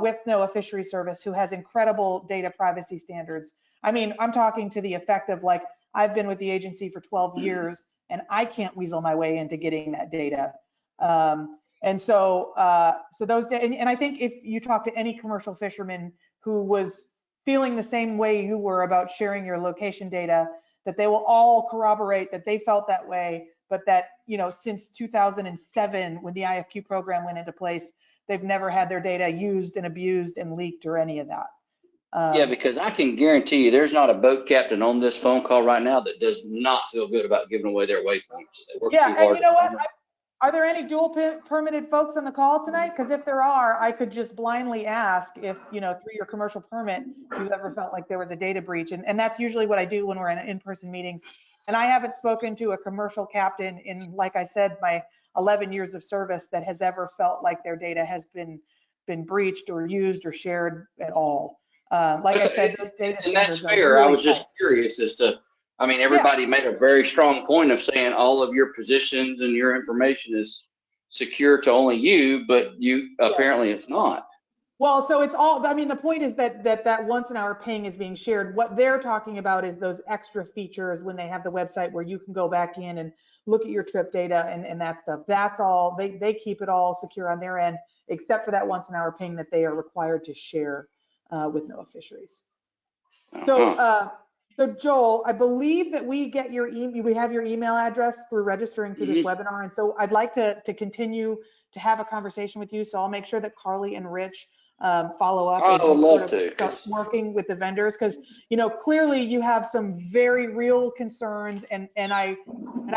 with NOAA Fishery Service, who has incredible data privacy standards. I mean, I'm talking to the effect of like, I've been with the agency for 12 years and I can't weasel my way into getting that data. And so those, and I think if you talk to any commercial fisherman who was feeling the same way you were about sharing your location data, that they will all corroborate that they felt that way, but that, you know, since 2007, when the IFQ program went into place, they've never had their data used and abused and leaked or any of that. Yeah, because I can guarantee you there's not a boat captain on this phone call right now that does not feel good about giving away their waypoints. They work too Yeah, hard. and you know what? Are there any dual permitted folks on the call tonight? Because if there are, I could just blindly ask if, you know, through your commercial permit, you ever felt like there was a data breach. And that's usually what I do when we're in in-person meetings. And I haven't spoken to a commercial captain in, like I said, my 11 years of service that has ever felt like their data has been breached or used or shared at all. Like I said, those data And that's standards are fair. really I was just tight. curious as to, I mean, everybody made a very strong point of saying all of your positions and your information is secure to only you, but you apparently it's not. Well, so it's all, I mean, the point is that once an hour ping is being shared. What they're talking about is those extra features when they have the website where you can go back in and look at your trip data and that stuff. That's all, they keep it all secure on their end, except for that once an hour ping that they are required to share with NOAA Fisheries. So Joel, I believe that we get your we have your email address for registering for this webinar. And so I'd like to continue to have a conversation with you. So I'll make sure that Carly and Rich follow up as you sort of start working with the vendors, because you know clearly you have some very real concerns, and I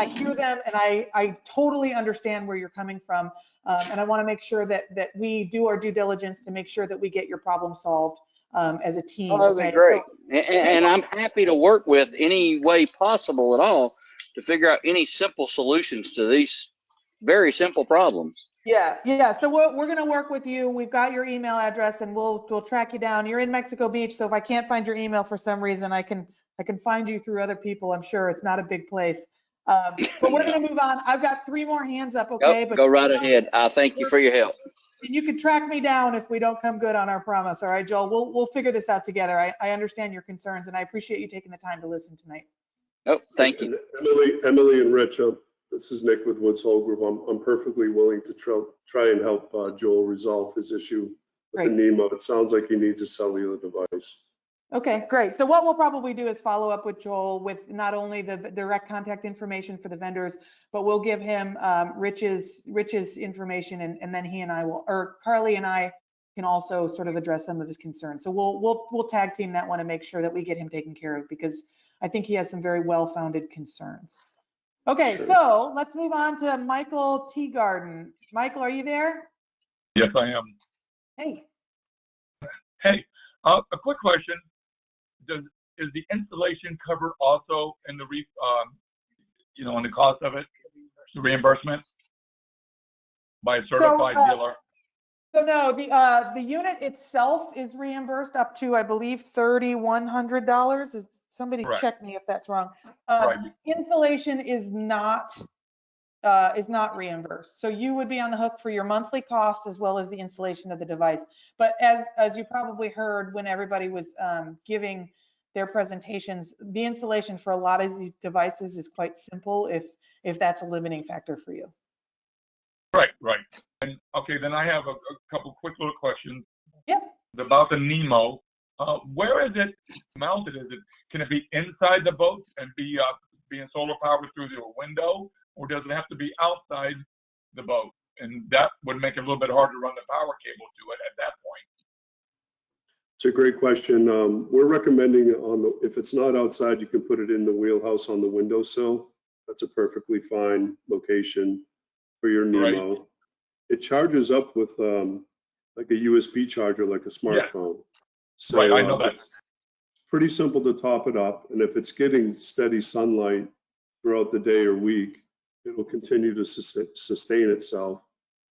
hear them, and I totally understand where you're coming from, and I want to make sure that we do our due diligence to make sure that we get your problem solved as a team. Oh, that'd be great. And I'm happy to work with any way possible at all to figure out any simple solutions to these very simple problems. Yeah. So we're going to work with you. We've got your email address, and we'll track you down. You're in Mexico Beach, so if I can't find your email for some reason, I can find you through other people. I'm sure it's not a big place. But we're going to move on. I've got 3 more hands up. Okay, but go right ahead. I thank you for your help. And you can track me down if we don't come good on our promise. All right, Joel. We'll figure this out together. I understand your concerns, and I appreciate you taking the time to listen tonight. Oh, thank you. Emily and Rich, this is Nick with Woods Hole Group. I'm perfectly willing to try and help Joel resolve his issue with the NEMO. It sounds like he needs a cellular device. Okay, great. So what we'll probably do is follow up with Joel with not only the direct contact information for the vendors, but we'll give him Rich's information, and then he and I will, or Carly and I can also sort of address some of his concerns. So we'll tag team that one and make sure that we get him taken care of, because I think he has some very well-founded concerns. Okay, so let's move on to Michael Teagarden. Michael, are you there? Yes, I am. Hey. Hey, a quick question. Is the installation covered also in the in the cost of it, the reimbursement by a certified dealer? So no, the unit itself is reimbursed up to, I believe, $3,100. Somebody check me if that's wrong. Installation is not reimbursed. So you would be on the hook for your monthly cost as well as the installation of the device. But as you probably heard when everybody was giving their presentations, the installation for a lot of these devices is quite simple if that's a limiting factor for you. Right. And okay, then I have a couple quick little questions. Yeah. about the Nemo. Where is it mounted? Can it be inside the boat and being solar powered through the window, or does it have to be outside the boat? And that would make it a little bit harder to run the power cable to it at that point. It's a great question. We're recommending if it's not outside, you can put it in the wheelhouse on the windowsill. That's a perfectly fine location for your Nemo. Right. It charges up with like a USB charger, like a smartphone. Yeah. So right, I know that. It's pretty simple to top it up. And if it's getting steady sunlight throughout the day or week, it will continue to sustain itself.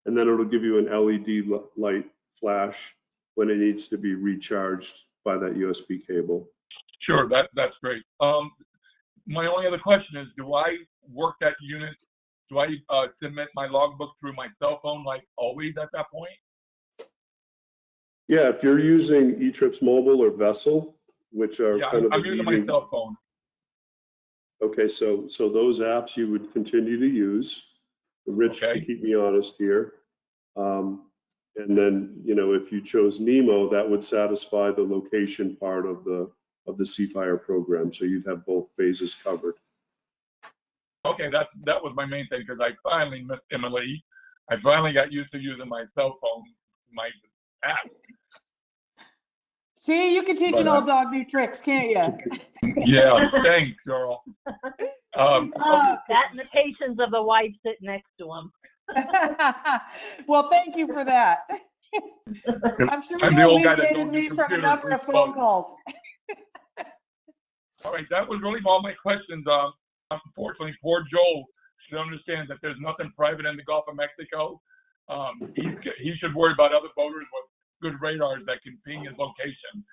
And then it'll give you an LED light flash when it needs to be recharged by that USB cable. Sure, that's great. My only other question is, do I work that unit? Do I submit my logbook through my cell phone like always at that point? Yeah, if you're using eTrips Mobile or Vessel, which are kind of I'm using my cell phone. Okay, so those apps you would continue to use. Rich can keep me honest here. And then, if you chose Nemo, that would satisfy the location part of the CFIRE program. So you'd have both phases covered. Okay, that was my main thing, because I finally, Miss Emily, I finally got used to using my cell phone, my app. See, you can teach an old dog new tricks, can't you? Yeah, thanks, girl. That and the patience of the wife sitting next to him. Well, thank you for that. I'm sure you alleviated me from a number of phone calls. All right, that was really all my questions. Unfortunately, poor Joel should understand that there's nothing private in the Gulf of Mexico. He should worry about other boaters with good radars that can ping his location.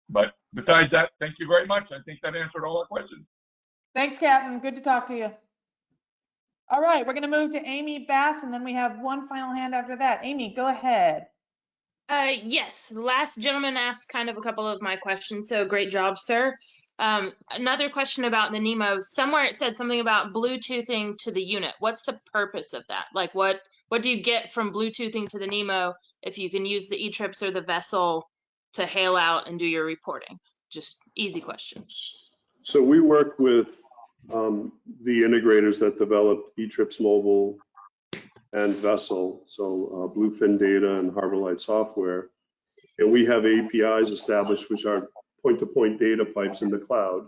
But besides that, thank you very much. I think that answered all our questions. Thanks, Captain. Good to talk to you. All right, we're going to move to Amy Bass, and then we have one final hand after that. Amy, go ahead. Yes, the last gentleman asked kind of a couple of my questions, so great job, sir. Another question about the Nemo. Somewhere it said something about Bluetoothing to the unit. What's the purpose of that? Like, what do you get from Bluetoothing to the Nemo if you can use the eTrips or the Vessel to hail out and do your reporting? Just easy question. So we work with the integrators that developed eTrips Mobile and Vessel, so Bluefin Data and HarborLight Software. And we have APIs established, which are point-to-point data pipes in the cloud.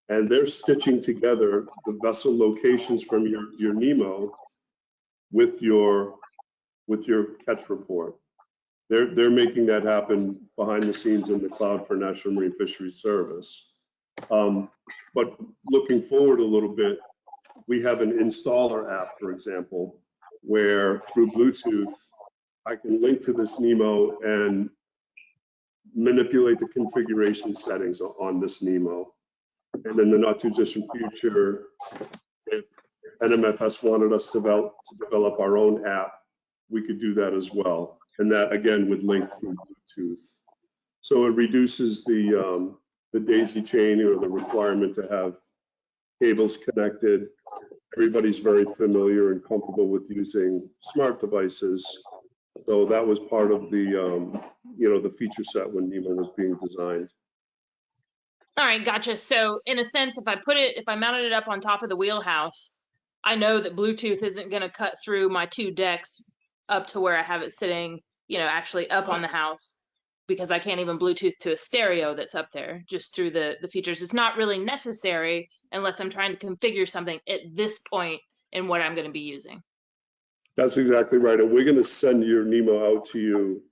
And they're stitching together the vessel locations from your Nemo with your catch report. They're making that happen behind the scenes in the cloud for National Marine Fisheries Service. But looking forward a little bit, we have an installer app, for example, where through Bluetooth, I can link to this Nemo and manipulate the configuration settings on this Nemo. And in the not too distant future, if NMFS wanted us to develop our own app, we could do that as well. And that again would link through Bluetooth. So it reduces the daisy chain or the requirement to have cables connected. Everybody's very familiar and comfortable with using smart devices. So that was part of the the feature set when Nemo was being designed. All right, gotcha. So in a sense, if I mounted it up on top of the wheelhouse, I know that Bluetooth isn't going to cut through my two decks up to where I have it sitting, actually up on the house, because I can't even Bluetooth to a stereo that's up there just through the features. It's not really necessary unless I'm trying to configure something at this point in what I'm going to be using. That's exactly right. And we're going to send your Nemo out to you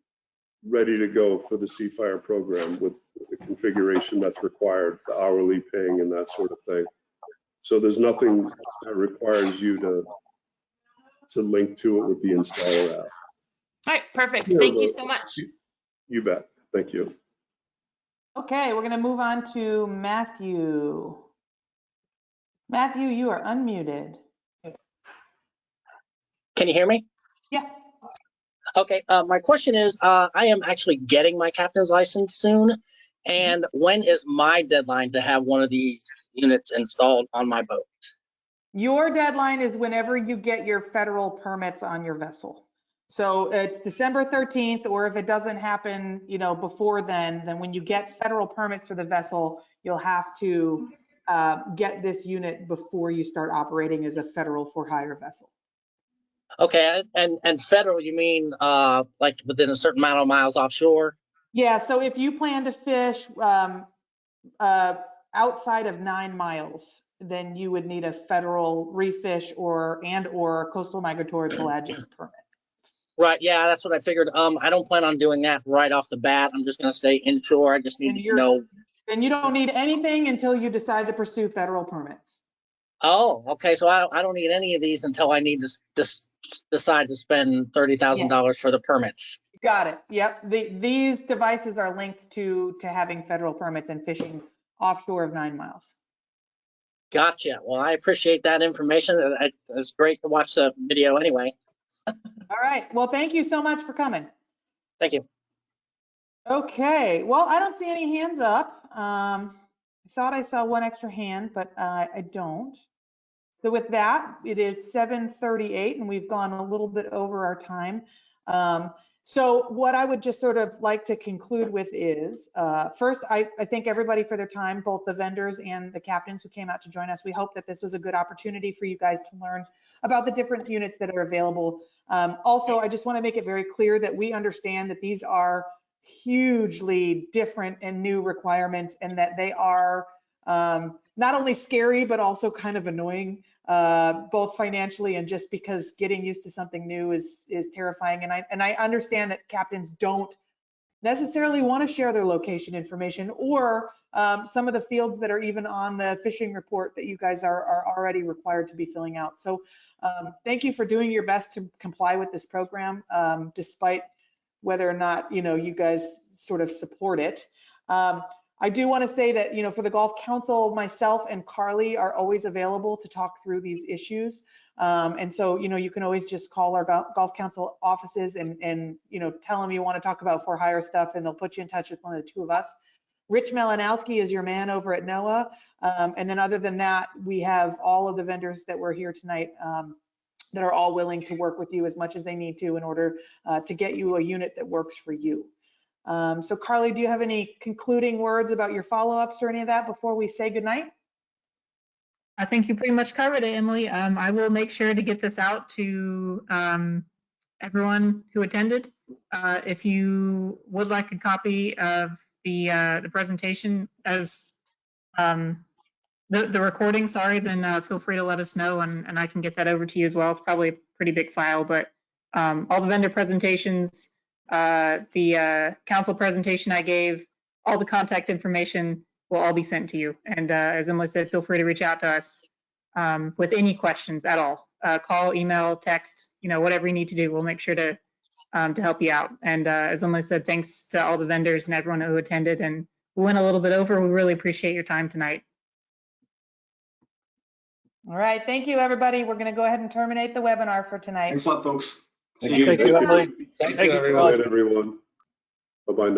ready to go for the CFIRE program with the configuration that's required, the hourly ping and that sort of thing. So there's nothing that requires you to link to it with the installer app. All right, perfect. Thank you so much. You bet. Thank you. Okay, we're going to move on to Matthew. Matthew, you are unmuted. Can you hear me? Yeah. Okay, my question is, I am actually getting my captain's license soon, and when is my deadline to have one of these units installed on my boat? Your deadline is whenever you get your federal permits on your vessel. So it's December 13th, or if it doesn't happen, before then when you get federal permits for the vessel, you'll have to get this unit before you start operating as a federal for-hire vessel. Okay, and federal, you mean like within a certain amount of miles offshore? Yeah, so if you plan to fish outside of 9 miles, then you would need a federal refish or coastal migratory pelagic permit. Right, yeah, that's what I figured. I don't plan on doing that right off the bat. I'm just gonna stay inshore. I just need to know. And you don't need anything until you decide to pursue federal permits. Oh, okay, so I don't need any of these until I need to decide to spend $30,000 for the permits. Got it. Yep. These devices are linked to having federal permits and fishing offshore of 9 miles. Gotcha. Well, I appreciate that information. It's great to watch the video anyway. All right. Well, thank you so much for coming. Thank you. Okay. Well, I don't see any hands up. I thought I saw one extra hand, but I don't. So with that, it is 7:38 and we've gone a little bit over our time. So what I would just sort of like to conclude with is, first, I thank everybody for their time, both the vendors and the captains who came out to join us. We hope that this was a good opportunity for you guys to learn about the different units that are available. Also, I just want to make it very clear that we understand that these are hugely different and new requirements, and that they are not only scary, but also kind of annoying, both financially and just because getting used to something new is terrifying. And I understand that captains don't necessarily want to share their location information or some of the fields that are even on the fishing report that you guys are already required to be filling out. So thank you for doing your best to comply with this program, despite whether or not, you guys sort of support it. I do want to say that, for the Golf Council, myself and Carly are always available to talk through these issues. And so, you can always just call our Golf Council offices and tell them you want to talk about for-hire stuff, and they'll put you in touch with one of the two of us. Rich Malinowski is your man over at NOAA. And then other than that, we have all of the vendors that were here tonight that are all willing to work with you as much as they need to in order to get you a unit that works for you. So Carly, do you have any concluding words about your follow-ups or any of that before we say goodnight? I think you pretty much covered it, Emily. I will make sure to get this out to everyone who attended. If you would like a copy of the presentation as the recording, sorry, then feel free to let us know, and I can get that over to you as well. It's probably a pretty big file, but all the vendor presentations, the council presentation I gave, all the contact information will all be sent to you. And as Emily said, feel free to reach out to us with any questions at all. Call, email, text, whatever you need to do. We'll make sure to help you out. And as Emily said, thanks to all the vendors and everyone who attended. And we went a little bit over. We really appreciate your time tonight. All right. Thank you, everybody. We're going to go ahead and terminate the webinar for tonight. Thanks a lot, folks. Thank you. Thank you, Emily. Thank you, everyone. Bye-bye.